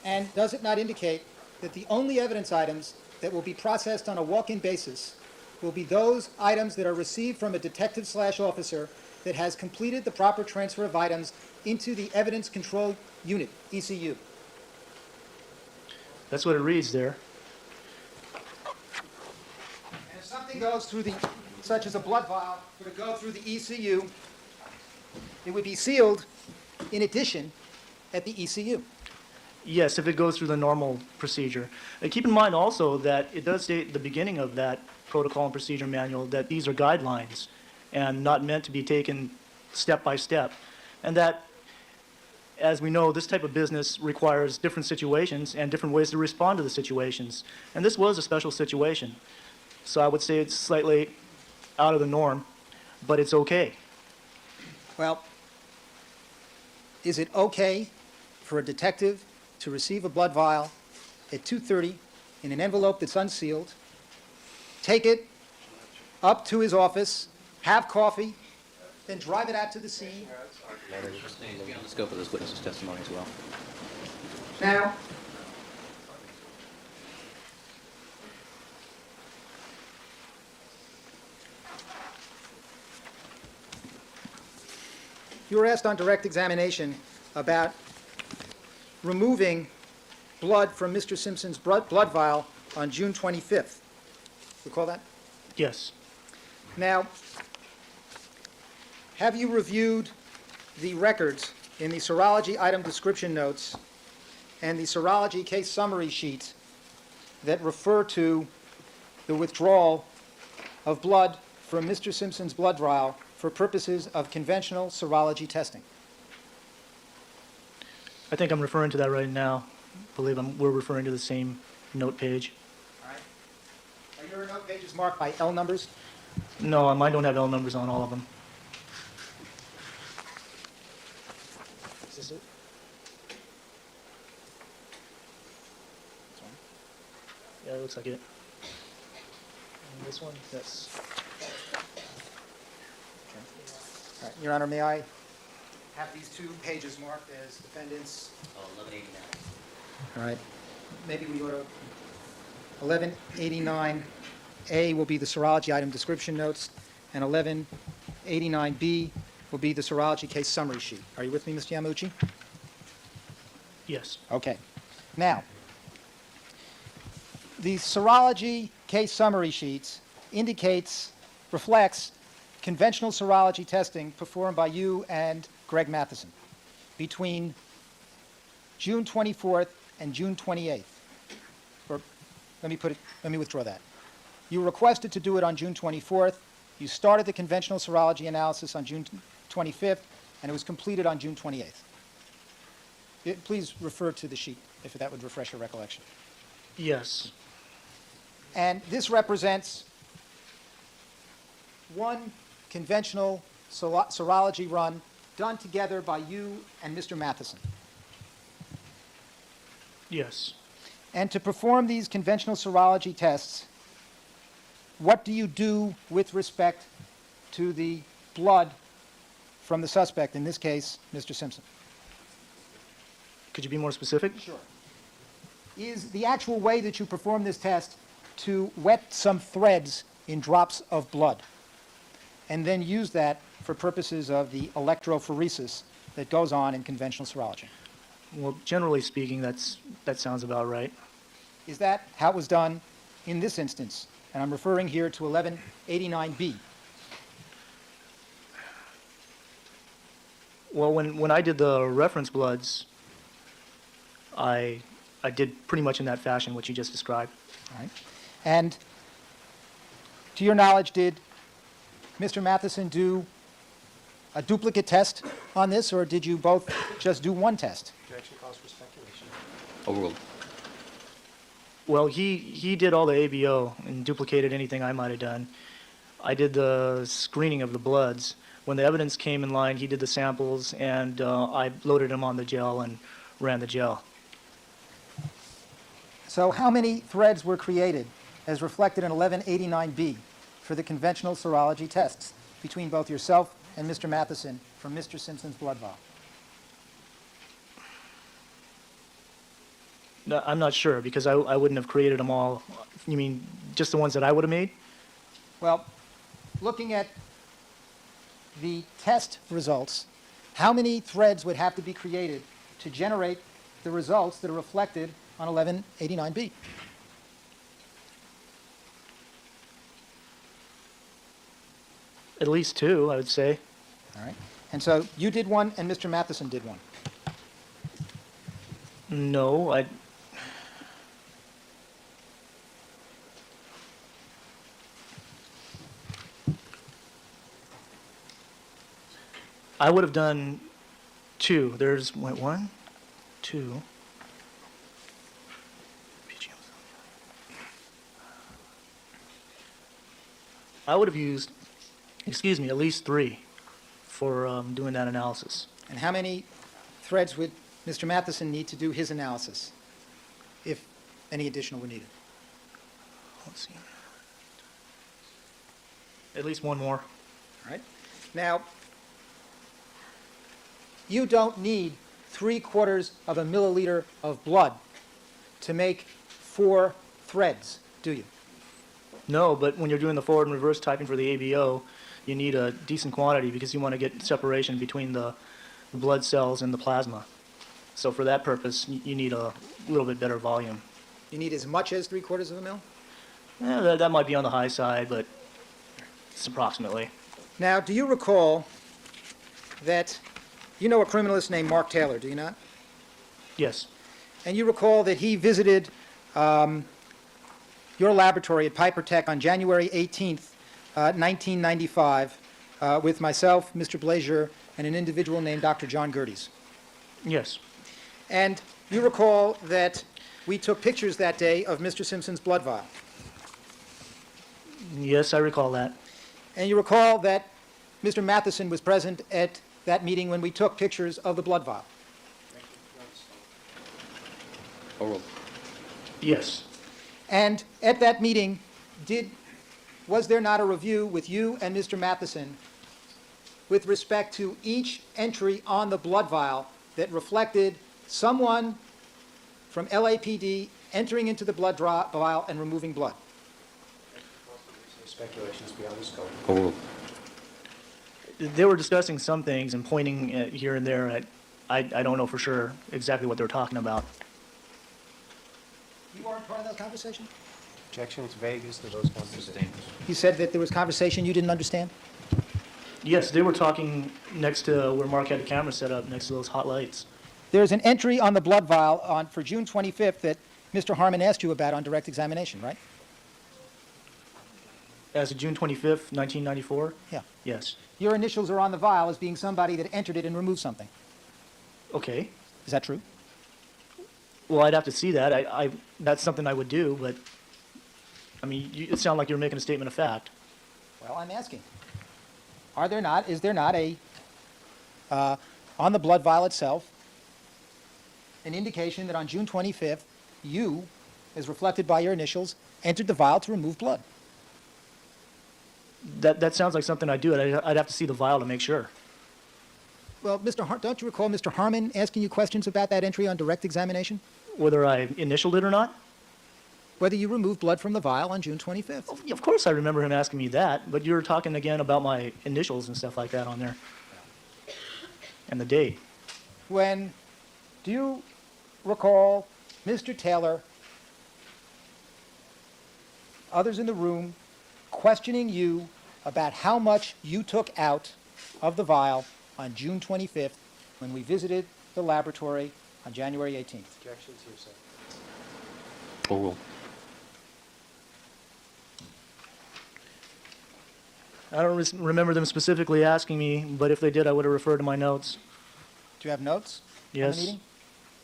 And does it not indicate that the only evidence items that will be processed on a walk-in basis will be those items that are received from a detective/officer that has completed the proper transfer of items into the evidence control unit, ECU? that's what it reads there. something goes through the, such as a blood vial, were to go through the ECU, it would be sealed in addition at the ECU. Yes, if it goes through the normal procedure. Keep in mind also that it does state at the beginning of that protocol and procedure manual that these are guidelines and not meant to be taken step by step. And that, as we know, this type of business requires different situations and different ways to respond to the situations. And this was a special situation. So I would say it's slightly out of the norm, but it's okay. Well, is it okay for a detective to receive a blood vial at 2:30 in an envelope that's unsealed, take it up to his office, have coffee, then drive it out to the scene? Beyond the scope of this witness's testimony as well. Now, you were asked on direct examination about removing blood from Mr. Simpson's blood vial on June 25th. Recall that? Yes. Now, have you reviewed the records in the serology item description notes and the serology case summary sheet that refer to the withdrawal of blood from Mr. Simpson's blood vial for purposes of conventional serology testing? I think I'm referring to that right now. I believe we're referring to the same note page. All right. Are your note pages marked by L numbers? No, mine don't have L numbers on all of them. Is this it? This one? Yeah, it looks like it. And this one? Yes. All right. Your Honor, may I have these two pages marked as defendants? 1189. All right. Maybe we ought to, 1189A will be the serology item description notes, and 1189B will be the serology case summary sheet. Are you with me, Mr. Yamuchi? Yes. Okay. Now, the serology case summary sheets reflects conventional serology testing performed by you and Greg Matheson between June 24th and June 28th. Or let me withdraw that. You requested to do it on June 24th. You started the conventional serology analysis on June 25th, and it was completed on June 28th. Please refer to the sheet, if that would refresh your recollection. Yes. And this represents one conventional serology run done together by you and Mr. Matheson. Yes. And to perform these conventional serology tests, what do you do with respect to the blood from the suspect, in this case, Mr. Simpson? Could you be more specific? Sure. Is the actual way that you perform this test to wet some threads in drops of blood and then use that for purposes of the electrophoresis that goes on in conventional serology? Well, generally speaking, that sounds about right. Is that how it was done in this instance? And I'm referring here to 1189B. Well, when I did the reference bloods, I did pretty much in that fashion, what you just described. All right. And to your knowledge, did Mr. Matheson do a duplicate test on this, or did you both just do one test? Objection calls for speculation. Overruled. Well, he did all the ABO and duplicated anything I might have done. I did the screening of the bloods. When the evidence came in line, he did the samples, and I loaded them on the gel and ran the gel. So how many threads were created, as reflected in 1189B, for the conventional serology tests between both yourself and Mr. Matheson from Mr. Simpson's blood vial? No, I'm not sure, because I wouldn't have created them all. You mean just the ones that I would have made? Well, looking at the test results, how many threads would have to be created to generate the results that are reflected on 1189B? At least two, I would say. All right. And so you did one and Mr. Matheson did one. No, I would have done two. There's, wait, one, two. I would have used, excuse me, at least three for doing that analysis. And how many threads would Mr. Matheson need to do his analysis, if any additional were needed? Let's see. At least one more. All right. Now, you don't need 3/4 of a milliliter of blood to make 4 threads, do you? No, but when you're doing the forward and reverse typing for the ABO, you need a decent quantity because you want to get separation between the blood cells and the plasma. So for that purpose, you need a little bit better volume. You need as much as 3/4 of a mil? That might be on the high side, but it's approximately. Now, do you recall that you know a criminalist named Mark Taylor, do you not? Yes. And you recall that he visited your laboratory at Piper Tech on January 18th, 1995, with myself, Mr. Blazier, and an individual named Dr. John Gerdes. Yes. And you recall that we took pictures that day of Mr. Simpson's blood vial. Yes, I recall that. And you recall that Mr. Matheson was present at that meeting when we took pictures of the blood vial. Overruled. Yes. And at that meeting, was there not a review with you and Mr. Matheson with respect to each entry on the blood vial that reflected someone from LAPD entering into the blood vial and removing blood? Speculations beyond the scope. Overruled. They were discussing some things and pointing at here and there at, I don't know for sure exactly what they were talking about. You weren't part of that conversation? Objections, vague as to those conversations. You said that there was conversation you didn't understand? Yes, they were talking next to where Mark had the camera set up, next to those hot lights. There's an entry on the blood vial for June 25th that Mr. Harmon asked you about on direct examination, right? As of June 25th, 1994? Yeah. Yes. Your initials are on the vial as being somebody that entered it and removed something. Okay. Is that true? Well, I'd have to see that. That's something I would do, but, I mean, it sounded like you were making a statement of fact. Well, I'm asking. Is there not on the blood vial itself, an indication that on June 25th, you, as reflected by your initials, entered the vial to remove blood? That sounds like something I'd do. I'd have to see the vial to make sure. Well, don't you recall Mr. Harmon asking you questions about that entry on direct examination? Whether I initialed it or not? Whether you removed blood from the vial on June 25th? Well, of course I remember him asking me that, but you were talking again about my initials and stuff like that on there. And the date. Do you recall Mr. Taylor, others in the room, questioning you about how much you took out of the vial on June 25th when we visited the laboratory on January 18th? Objections, hearsay. Overruled. I don't remember them specifically asking me, but if they did, I would have referred to my notes. Do you have notes on Yes. the meeting?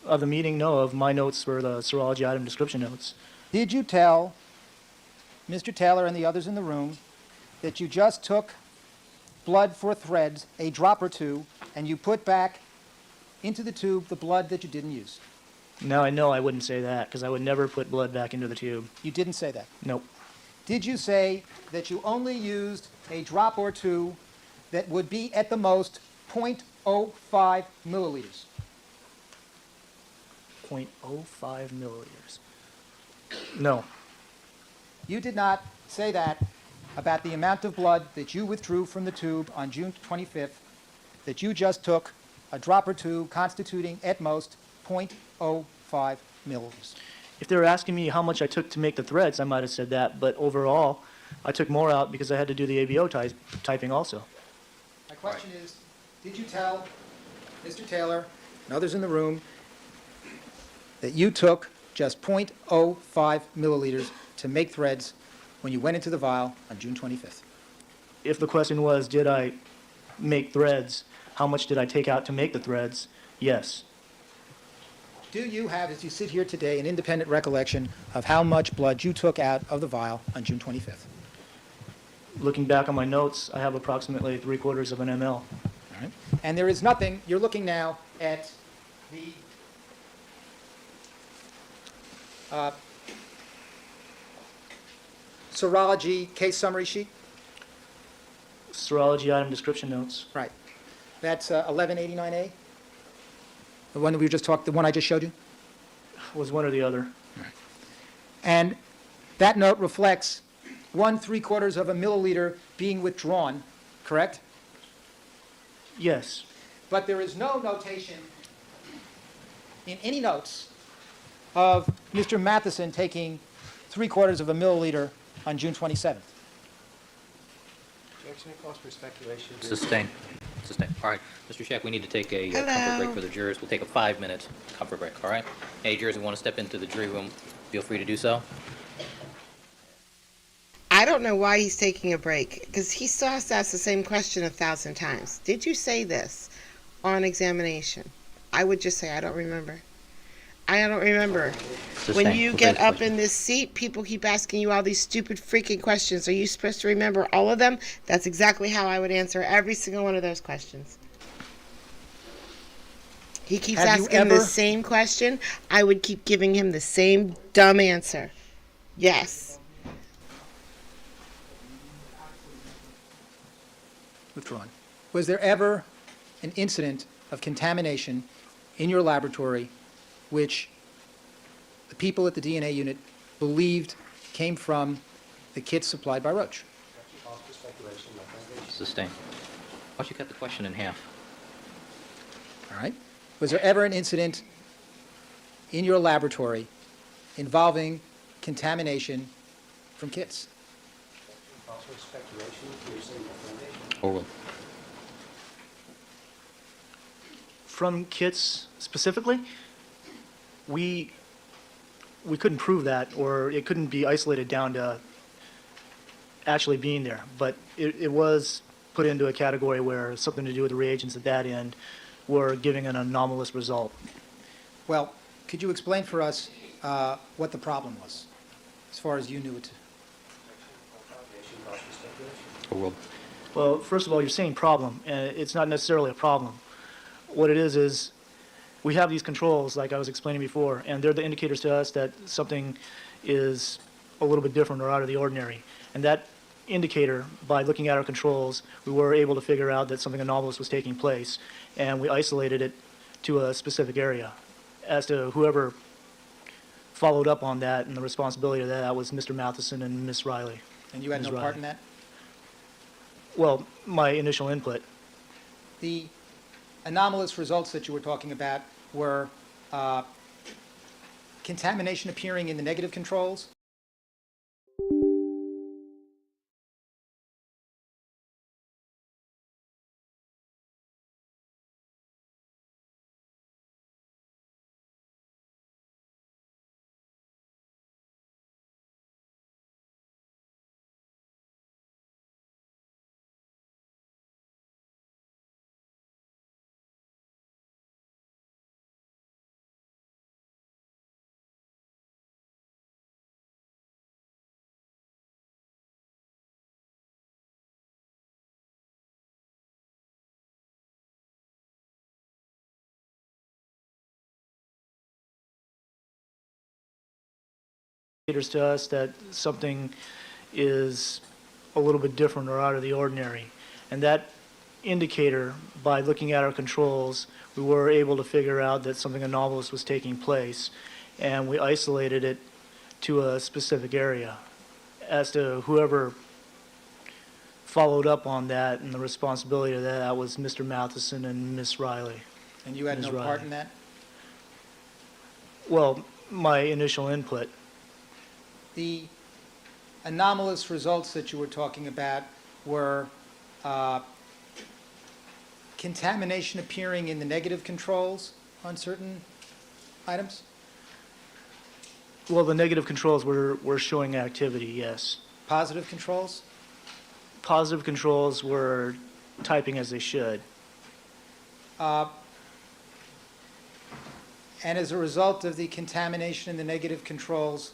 Of the meeting, no. Of my notes for the serology item description notes. Did you tell Mr. Taylor and the others in the room that you just took blood for threads, a drop or two, and you put back into the tube the blood that you didn't use? Now I know I wouldn't say that, because I would never put blood back into the tube. You didn't say that. Nope. Did you say that you only used a drop or two that would be at the most 0.05 milliliters? 0.05 milliliters. No. You did not say that about the amount of blood that you withdrew from the tube on June 25th, that you just took a drop or two constituting at most 0.05 milliliters. If they were asking me how much I took to make the threads, I might have said that, but overall, I took more out because I had to do the ABO typing also. My question is, did you tell Mr. Taylor and others in the room that you took just .05 milliliters to make threads when you went into the vial on June 25th? If the question was, did I make threads, how much did I take out to make the threads? Yes. Do you have, as you sit here today, an independent recollection of how much blood you took out of the vial on June 25th? Looking back on my notes, I have approximately 3/4 of an ml. All right. And there is nothing, you're looking now at the serology case summary sheet? Serology item description notes. Right. That's 1189A? The one that we just talked, the one I just showed you? Was one or the other. And that note reflects 1/3 of a milliliter being withdrawn, correct? Yes. But there is no notation in any notes of Mr. Matheson taking 3/4 of a milliliter on June 27th. Objection, it calls for speculation. Sustain. Sustain. All right. Mr. Scheck, we need to take a comfort Hello. break for the jurors. We'll take a 5-minute comfort break, all right? Hey, jurors who want to step into the jury room, feel free to do so. I don't know why he's taking a break, because he still has to ask the same question 1,000 times. Did you say this on examination? I would just say, I don't remember. I don't remember. When Sustain. you We'll get take the up question. in this seat, people keep asking you all these stupid freaking questions. Are you supposed to remember all of them? That's exactly how I would answer every single one of those questions. He keeps Have you asking the ever- same question. I would keep giving him the same dumb answer. Yes. Withdrawn. Was there ever an incident of contamination in your laboratory which the people at the DNA unit believed came from the kits supplied by Roche? Objection, calls for speculation, not foundation. Sustain. Why don't you cut the question in half? All right. Was there ever an incident in your laboratory involving contamination from kits? Objection, calls for speculation, hearsay, not foundation. Overruled. From kits specifically, we couldn't prove that, or it couldn't be isolated down to actually being there. But it was put into a category where something to do with the reagents at that end were giving an anomalous result. Well, could you explain for us what the problem was, as far as you knew it? Foundation, calls for speculation. Overruled. Well, first of all, you're saying problem, and it's not necessarily a problem. What it is we have these controls, like I was explaining before, and they're the indicators to us that something is a little bit different or out of the ordinary. And that indicator, by looking at our controls, we were able to figure out that something anomalous was taking place, and we isolated it to a specific area. As to whoever followed up on that, and the responsibility of that was Mr. Matheson and Miss Riley. And you had Ms. no part Riley. in that? Well, my initial input. The anomalous results that you were talking about were contamination appearing in the negative controls, Indicators to us that something is a little bit different or out of the ordinary. And that indicator, by looking at our controls, we were able to figure out that something anomalous was taking place, and we isolated it to a specific area. As to whoever followed up on that, and the responsibility of that was Mr. Matheson and Miss Riley. and you had Ms. no part Riley. in that? Well, my initial input. The anomalous results that you were talking about were contamination appearing in the negative controls on certain items? Well, the negative controls were showing activity, yes. Positive controls? Positive controls were typing as they should. And as a result of the contamination in the negative controls,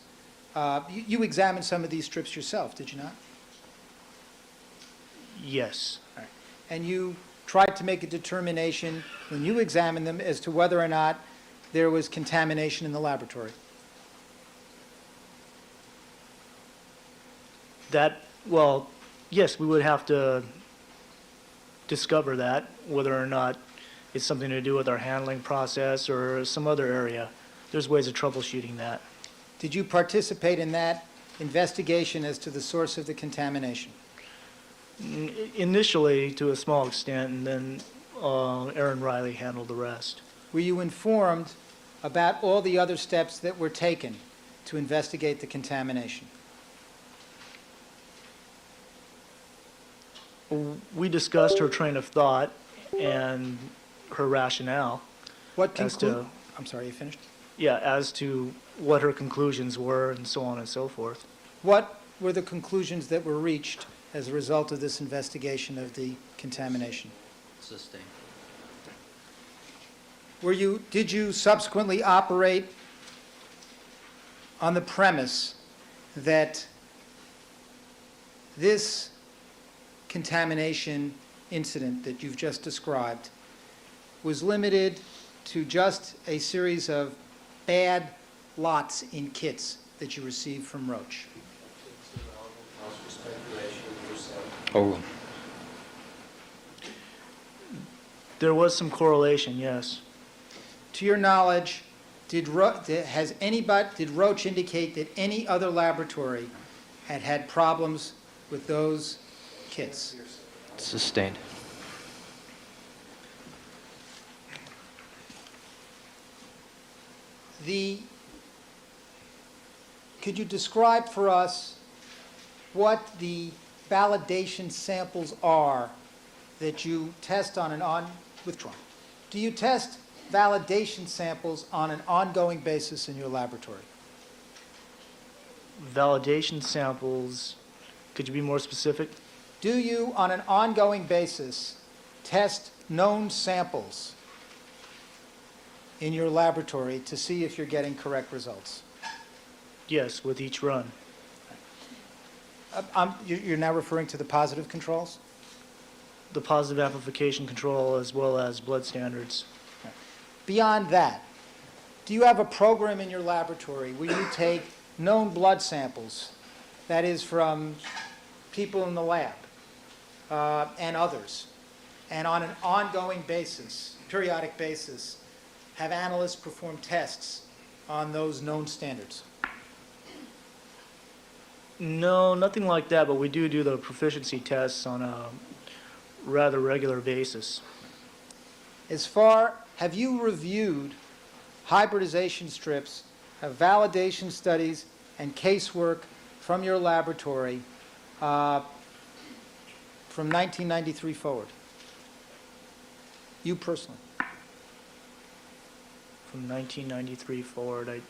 you examined some of these strips yourself, did you not? Yes. And you tried to make a determination when you examined them as to whether or not there was contamination in the laboratory. Well, yes, we would have to discover that, whether or not it's something to do with our handling process or some other area. There's ways of troubleshooting that. Did you participate in that investigation as to the source of the contamination? Initially, to a small extent, and then Aaron Riley handled the rest. Were you informed about all the other steps that were taken to investigate the contamination? We discussed her train of thought and her rationale. What As to- I'm sorry, you finished? Yeah, as to what her conclusions were and so on and so forth. What were the conclusions that were reached as a result of this investigation of the contamination? Sustained. Did you subsequently operate on the premise that this contamination incident that you've just described was limited to just a series of bad lots in kits that you received from Roche? Also speculation, yourself. Courtroom. There was some correlation, yes. To your knowledge, did Roche indicate that any other laboratory had problems with those kits? Sustained. Could you describe for us what the validation samples are that you test on withdrawn? Do you test validation samples on an ongoing basis in your laboratory? Validation samples, could you be more specific? Do you, on an ongoing basis, test known samples in your laboratory to see if you're getting correct results? Yes, with each run. You're now referring to the positive controls? The positive amplification control as well as blood standards. Beyond that, do you have a program in your laboratory where you take known blood samples, that is from people in the lab and others, and on an ongoing basis, periodic basis, have analysts perform tests on those known standards? No, nothing like that, but we do the proficiency tests on a rather regular basis. Have you reviewed hybridization strips, validation studies, and casework from your laboratory from 1993 forward? You personally? From 1993 forward,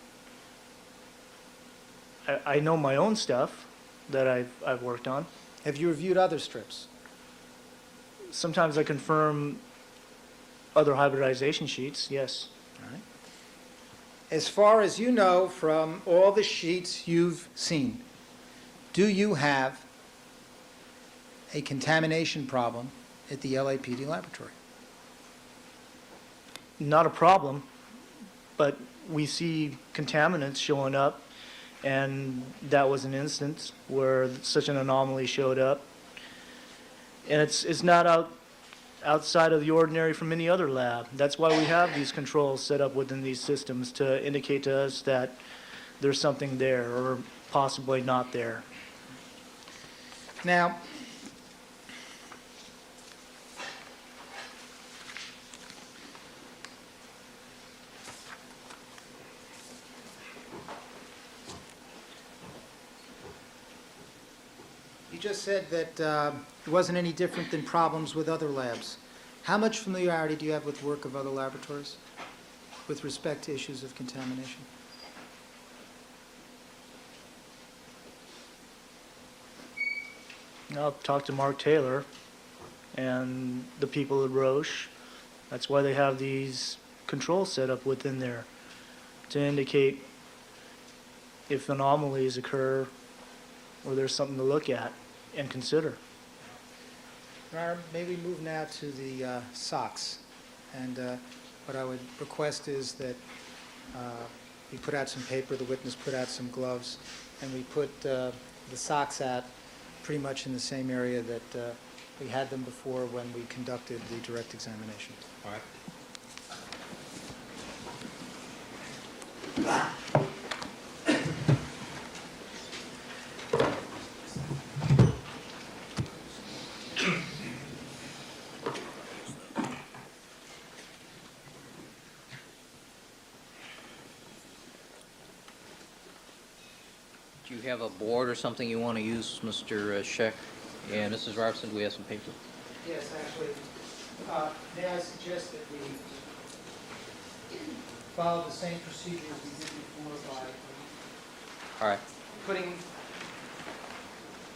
I know my own stuff that I've worked on. Have you reviewed other strips? Sometimes I confirm other hybridization sheets, yes. All right. As far as you know from all the sheets you've seen, do you have a contamination problem at the LAPD laboratory? Not a problem, but we see contaminants showing up, and that was an instance where such an anomaly showed up. And it's not outside of the ordinary from any other lab. That's why we have these controls set up within these systems to indicate to us that there's something there or possibly not there. Now, You just said that it wasn't any different than problems with other labs. How much familiarity do you have with work of other laboratories with respect to issues of contamination? I've talked to Mark Taylor and the people at Roche. That's why they have these controls set up within there to indicate if anomalies occur or there's something to look at and consider. May we move now to the socks? And what I would request is that we put out some paper, the witness put out some gloves, and we put the socks out pretty much in the same area that we had them before when we conducted the direct examination. All right. Do you have a board or something you want to use, Mr. Scheck? And Mrs. Robertson, do we have some paper? Yes, actually, may I suggest that we follow the same procedure as we did before by All right. putting,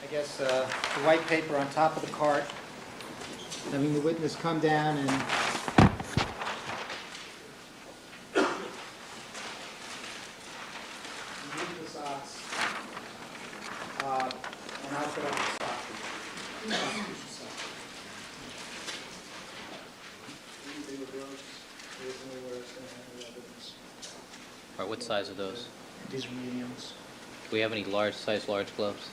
I guess, the white paper on top of the cart, having the witness come down and remove the socks, and I'll put up the socks. All right, what size are those? These are mediums. Do we have any large gloves?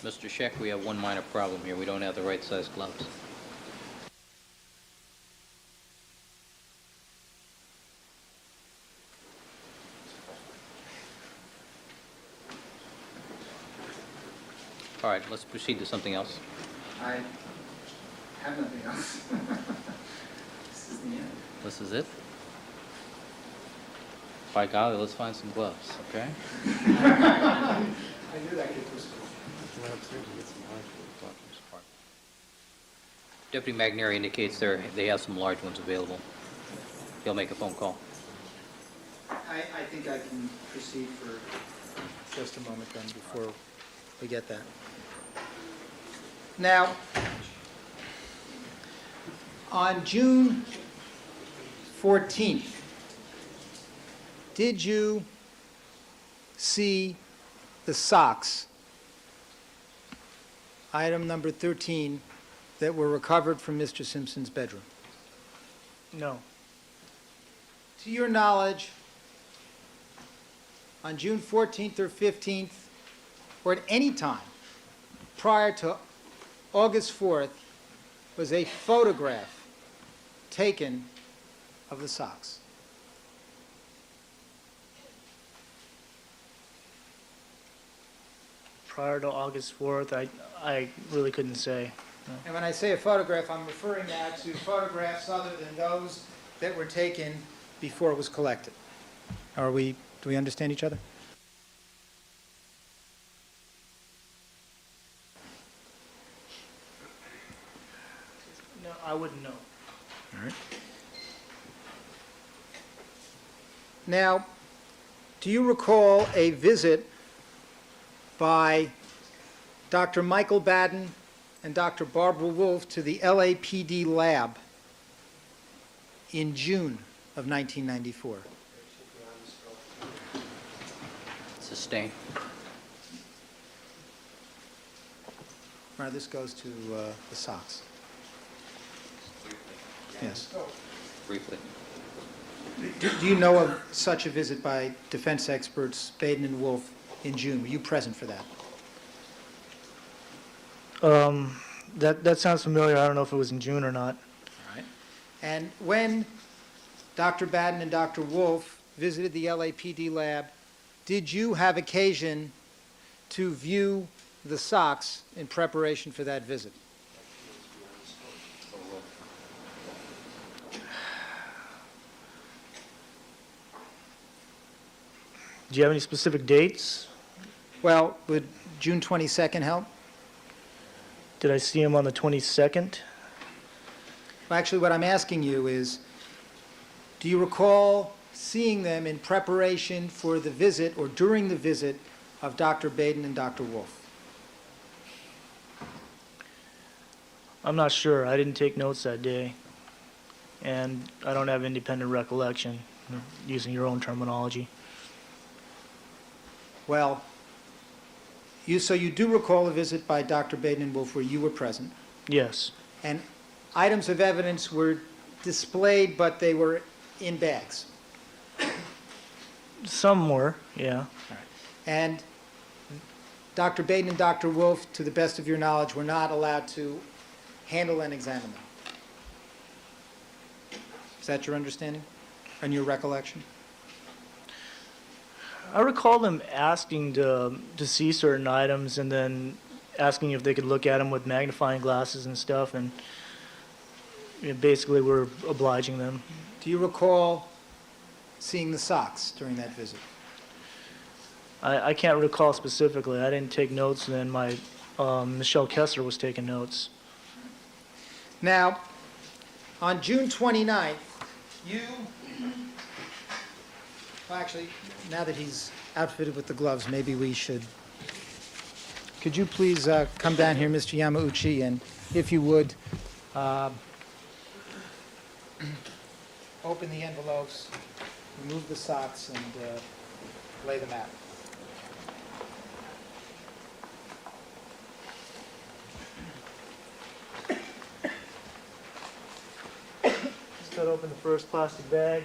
Mr. Scheck, we have one minor problem here. We don't have the right size gloves. All right, let's proceed to something else. I have nothing else. This is the end. This is it? By golly, let's find some gloves, okay? I knew that kid was. Deputy Magneri indicates they have some large ones available. He'll make a phone call. I think I can proceed for just a moment then before we get that. Now, on June 14th, did you see the socks, item number 13, that were recovered from Mr. Simpson's bedroom? No. To your knowledge, on June 14th or 15th, or at any time prior to August 4th, was a photograph taken of the socks? Prior to August 4th, I really couldn't say. And when I say a photograph, I'm referring now to photographs other than those that were taken before it was collected. Do we understand each other? No, I wouldn't know. All right. Now, do you recall a visit by Dr. Michael Baden and Dr. Barbara Wolf to the LAPD lab in June of 1994? Sustain. Now, this goes to the socks. Yes. Briefly. Do you know of such a visit by defense experts Baden and Wolf in June? Were you present for that? That sounds familiar. I don't know if it was in June or not. All right. And when Dr. Baden and Dr. Wolf visited the LAPD lab, did you have occasion to view the socks in preparation for that visit? Do you have any specific dates? Well, would June 22nd help? Did I see him on the 22nd? Well, actually, what I'm asking you is, do you recall seeing them in preparation for the visit or during the visit of Dr. Baden and Dr. Wolf? I'm not sure. I didn't take notes that day. And I don't have independent recollection, using your own terminology. Well, so you do recall a visit by Dr. Baden and Wolf where you were present, Yes. and items of evidence were displayed, but they were in bags. Some more, yeah. And Dr. Baden and Dr. Wolf, to the best of your knowledge, were not allowed to handle and examine them. Is that your understanding and your recollection? I recall them asking to see certain items and then asking if they could look at them with magnifying glasses and stuff, and basically we're obliging them. Do you recall seeing the socks during that visit? I can't recall specifically. I didn't take notes, and then my Michelle Kessler was taking notes. Now, on June 29th, well, actually, now that he's outfitted with the gloves, maybe we should, could you please come down here, Mr. Yamauchi, and if you would, open the envelopes, remove the socks, and lay them out. Just cut open the first plastic bag.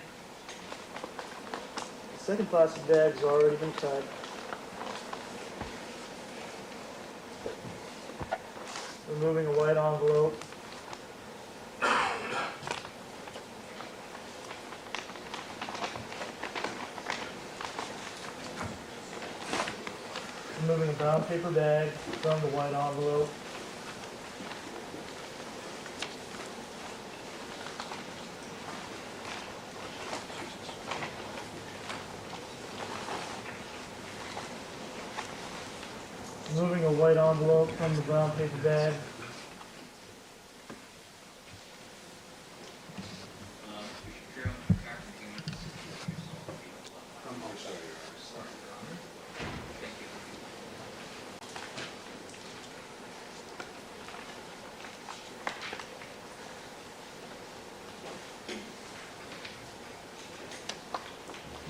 The second plastic bag's already been cut. Removing a white envelope. Removing a brown paper bag from the white envelope. Removing a white envelope from the brown paper bag.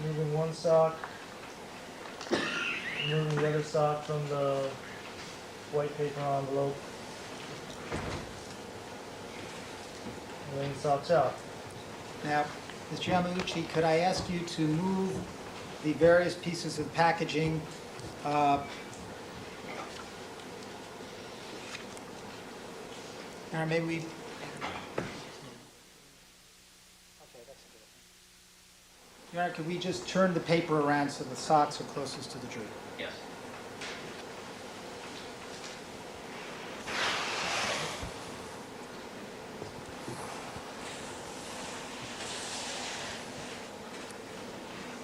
Removing one sock. Removing the other sock from the white paper envelope. And then the socks out. Now, Mr. Yamauchi, could I ask you to move the various pieces of packaging or maybe we... Okay, that's good. Your Honor, could we just turn the paper around so the socks are closest to the jury? Yes.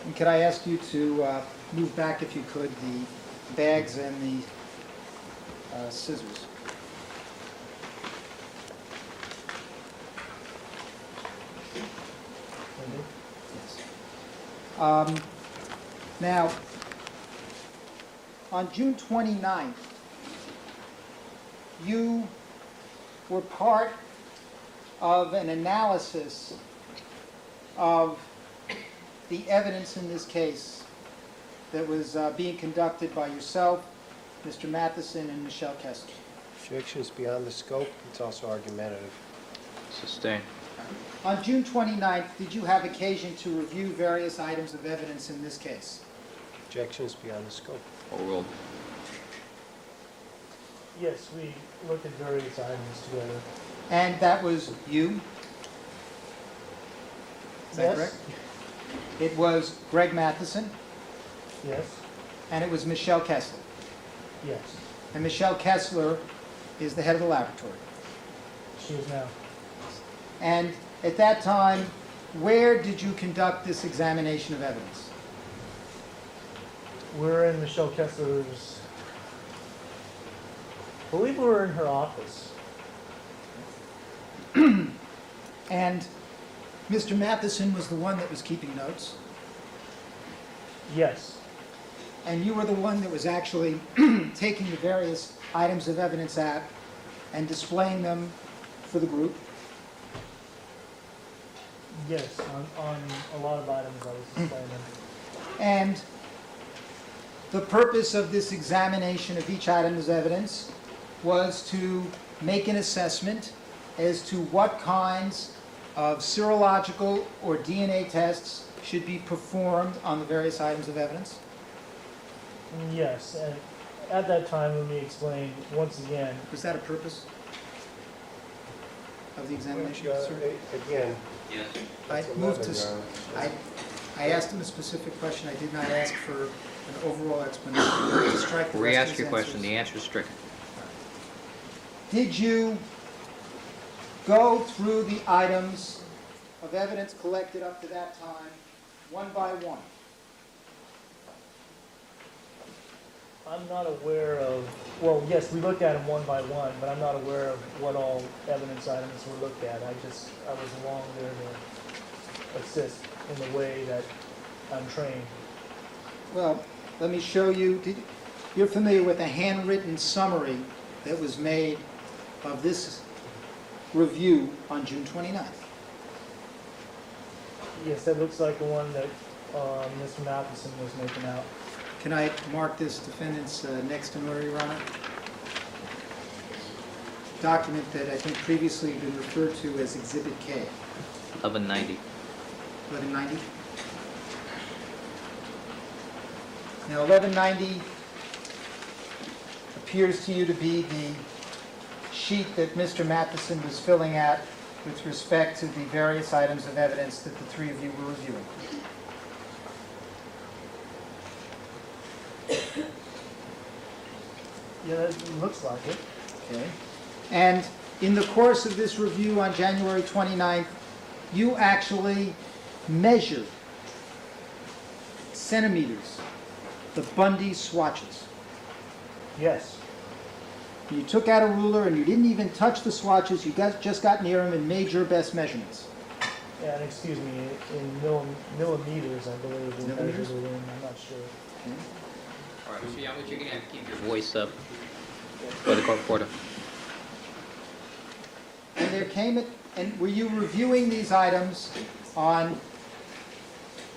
And could I ask you to move back, if you could, the bags and the scissors? Yes. Now, on June 29th, you were part of an analysis of the evidence in this case that was being conducted by yourself, Mr. Matheson, and Michelle Kessler. Objections beyond the scope, it's also argumentative. Sustain. On June 29th, did you have occasion to review various items of evidence in this case? Objections beyond the scope. Overruled. Yes, we looked at various items together. And that was you? Is that Yes. correct? It was Greg Matheson, Yes, and it was Michelle Kessler. yes, And Michelle Kessler is the head of the laboratory. she is now. And at that time, where did you conduct this examination of evidence? We're in Michelle Kessler's, I believe we're in her office. And Mr. Matheson was the one that was keeping notes, Yes, and you were the one that was actually taking the various items of evidence out and displaying them for the group. yes, on a lot of items I was displaying them. And the purpose of this examination of each item as evidence was to make an assessment as to what kinds of serological or DNA tests should be performed on the various items of evidence. Yes, and at that time when we explained, once again, Was that a purpose of the examination, Yeah, sir? Again, Yes. I that's moved 11, to, Your Honor. I asked him a specific question. I did not ask for an overall explanation. I moved to strike the rest of Re-ask his your question. answers. The answer is stricken. Did you go through the items of evidence collected up to that time, one by one? I'm not aware of, well, yes, we looked at them one by one, but I'm not aware of what all evidence items were looked at. I was along there to assist in the way that I'm trained. Well, let me show you. You're familiar with the handwritten summary that was made of this review on June 29th. Yes, that looks like the one that Mr. Matheson was making out. Can I mark this defendant's next in order, Your Honor? Document that I think previously had been referred to as Exhibit K, 1190. 1190. Now, 1190 appears to you to be the sheet that Mr. Matheson was filling out with respect to the various items of evidence that the three of you were reviewing. Yeah, that looks like it. Okay. And in the course of this review on January 29th, you actually measured centimeters the Bundy swatches. Yes. You took out a ruler and you didn't even touch the swatches, you just got near them and made your best measurements. Yeah, and excuse me, in millimeters, I believe. we Millimeters? measured it in, I'm not sure. All right, Mr. Yamauchi, you're going to have to keep your voice up for the court reporter. And there came, and were you reviewing these items on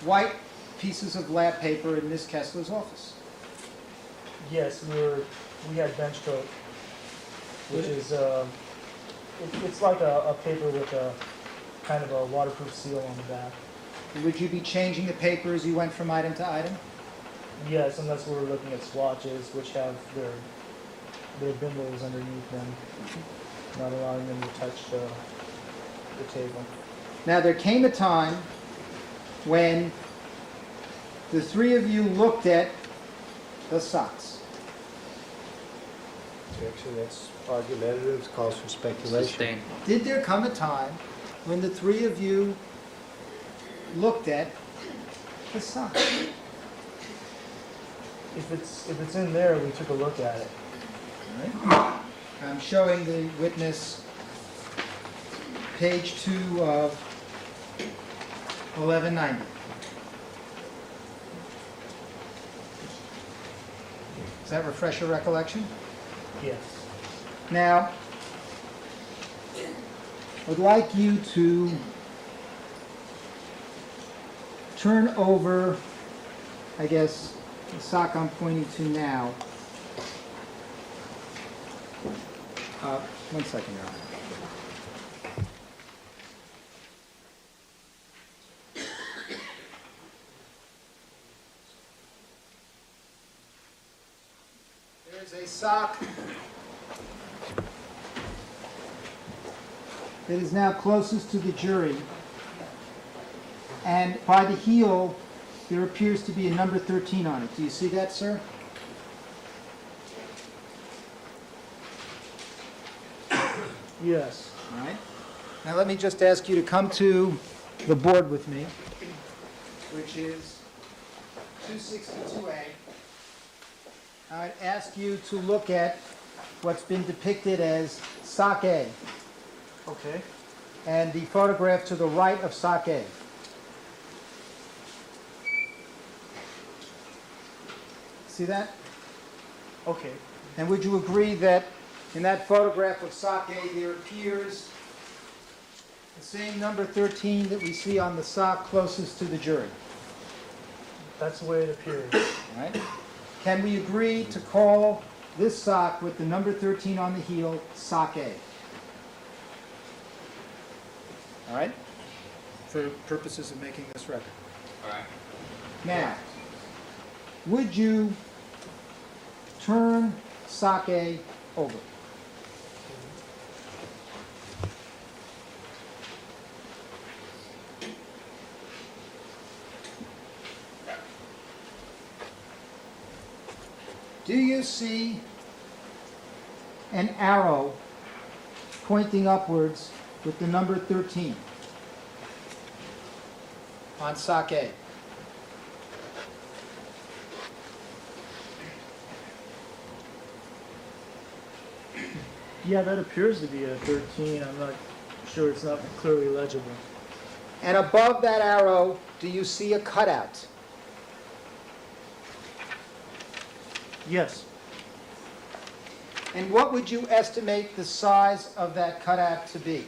white pieces of lab paper in Ms. Kessler's office? Yes, we had bench coat, which is, it's like a paper with a kind of a waterproof seal on the back. Would you be changing the paper as you went from item to item? Yes, unless we're looking at swatches, which have their bindles underneath them, not allowing them to touch the table. Now, there came a time when the three of you looked at the socks. Objection, that's argumentative, calls for speculation. Sustained. Did there come a time when the three of you looked at the socks? If it's in there, we took a look at it. I'm showing the witness page 2 of 1190. Does that refresh your recollection? Yes. Now, I would like you to turn over, I guess, the sock I'm pointing to now. One second, Your Honor. There's a sock that is now closest to the jury, and by the heel, there appears to be a number 13 on it. Do you see that, sir? Yes. All right. Now let me just ask you to come to the board with me, which is 262A. I'd ask you to look at what's been depicted as sake Okay. and the photograph to the right of sake. See that? Okay. And would you agree that in that photograph of sake there appears the same number 13 that we see on the sock closest to the jury? That's the way it appears. All right? Can we agree to call this sock with the number 13 on the heel sake? All right? For purposes of making this record. All right. Now, would you turn sake over? Do you see an arrow pointing upwards with the number 13 on sake? Yeah, that appears to be a 13. I'm not sure, it's not clearly legible. And above that arrow, do you see a cutout? Yes. And what would you estimate the size of that cutout to be?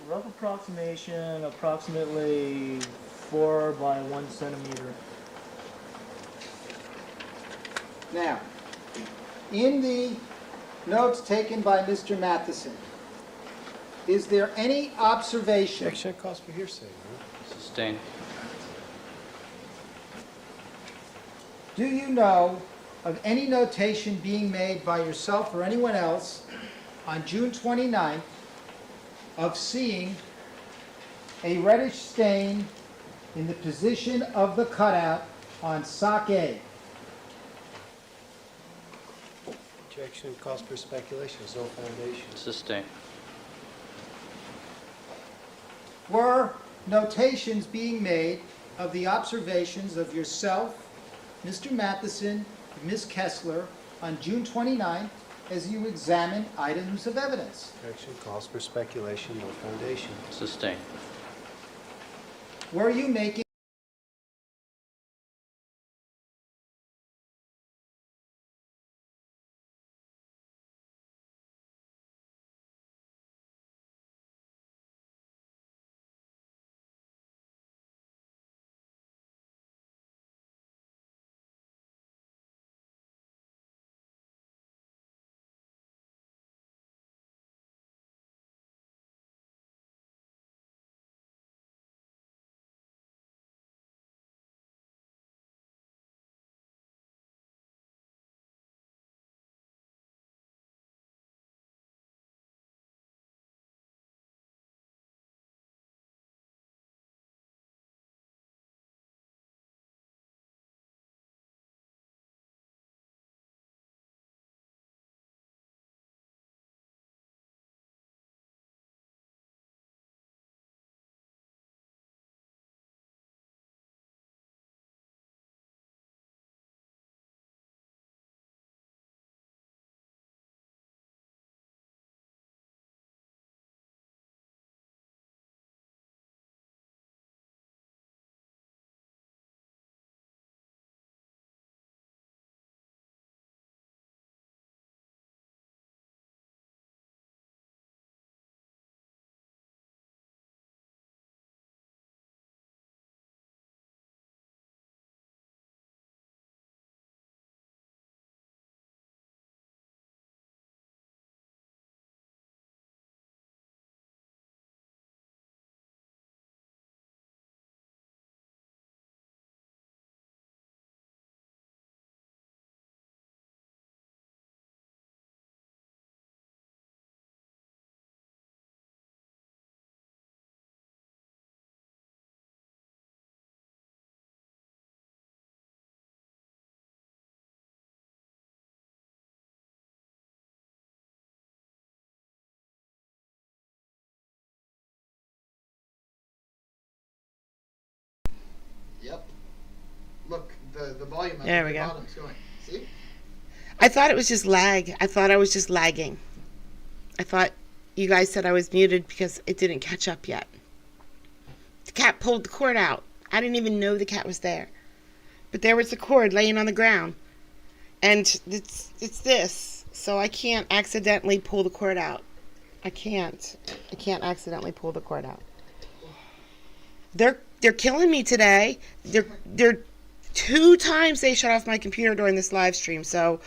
Rough approximation, approximately 4 by 1 centimeter. Now, in the notes taken by Mr. Matheson, is there any observation Objection calls for hearsay, right? Sustained. do you know of any notation being made by yourself or anyone else on June 29th of seeing a reddish stain in the position of the cutout on sake? Objection calls for speculation, there's no foundation. Sustained. Were notations being made of the observations of yourself, Mr. Matheson, Ms. Kessler, on June 29th as you examined items of evidence? Objection calls for speculation, no foundation. Sustained. Were you making Yep. Look, the volume at There the we go. bottom is going. See? I thought it was just lag. I thought I was just lagging. I thought you guys said I was muted because it didn't catch up yet. The cat pulled the cord out. I didn't even know the cat was there. But there was the cord laying on the ground. And it's this. So I can't accidentally pull the cord out. I can't accidentally pull the cord out. They're killing me today. They're 2 times they shut off my computer during this live stream. So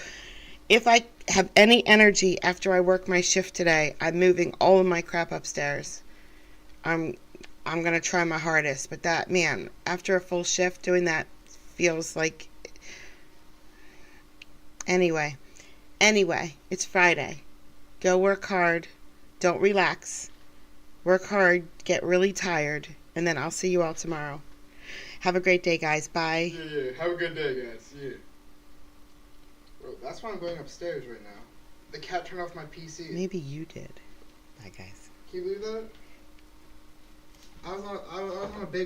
if I have any energy after I work my shift today, I'm moving all of my crap upstairs. I'm gonna try my hardest, but that, man, after a full shift doing that feels like. Anyway, it's Friday. Go work hard. Don't relax. Work hard. Get really tired, and then I'll see you all tomorrow. Have a great day, guys. Bye. Yeah. Have a good day, guys. Yeah. Bro, that's why I'm going upstairs right now. The cat turned off my PC. Maybe you did. Bye, guys. Can you believe that? I was on a big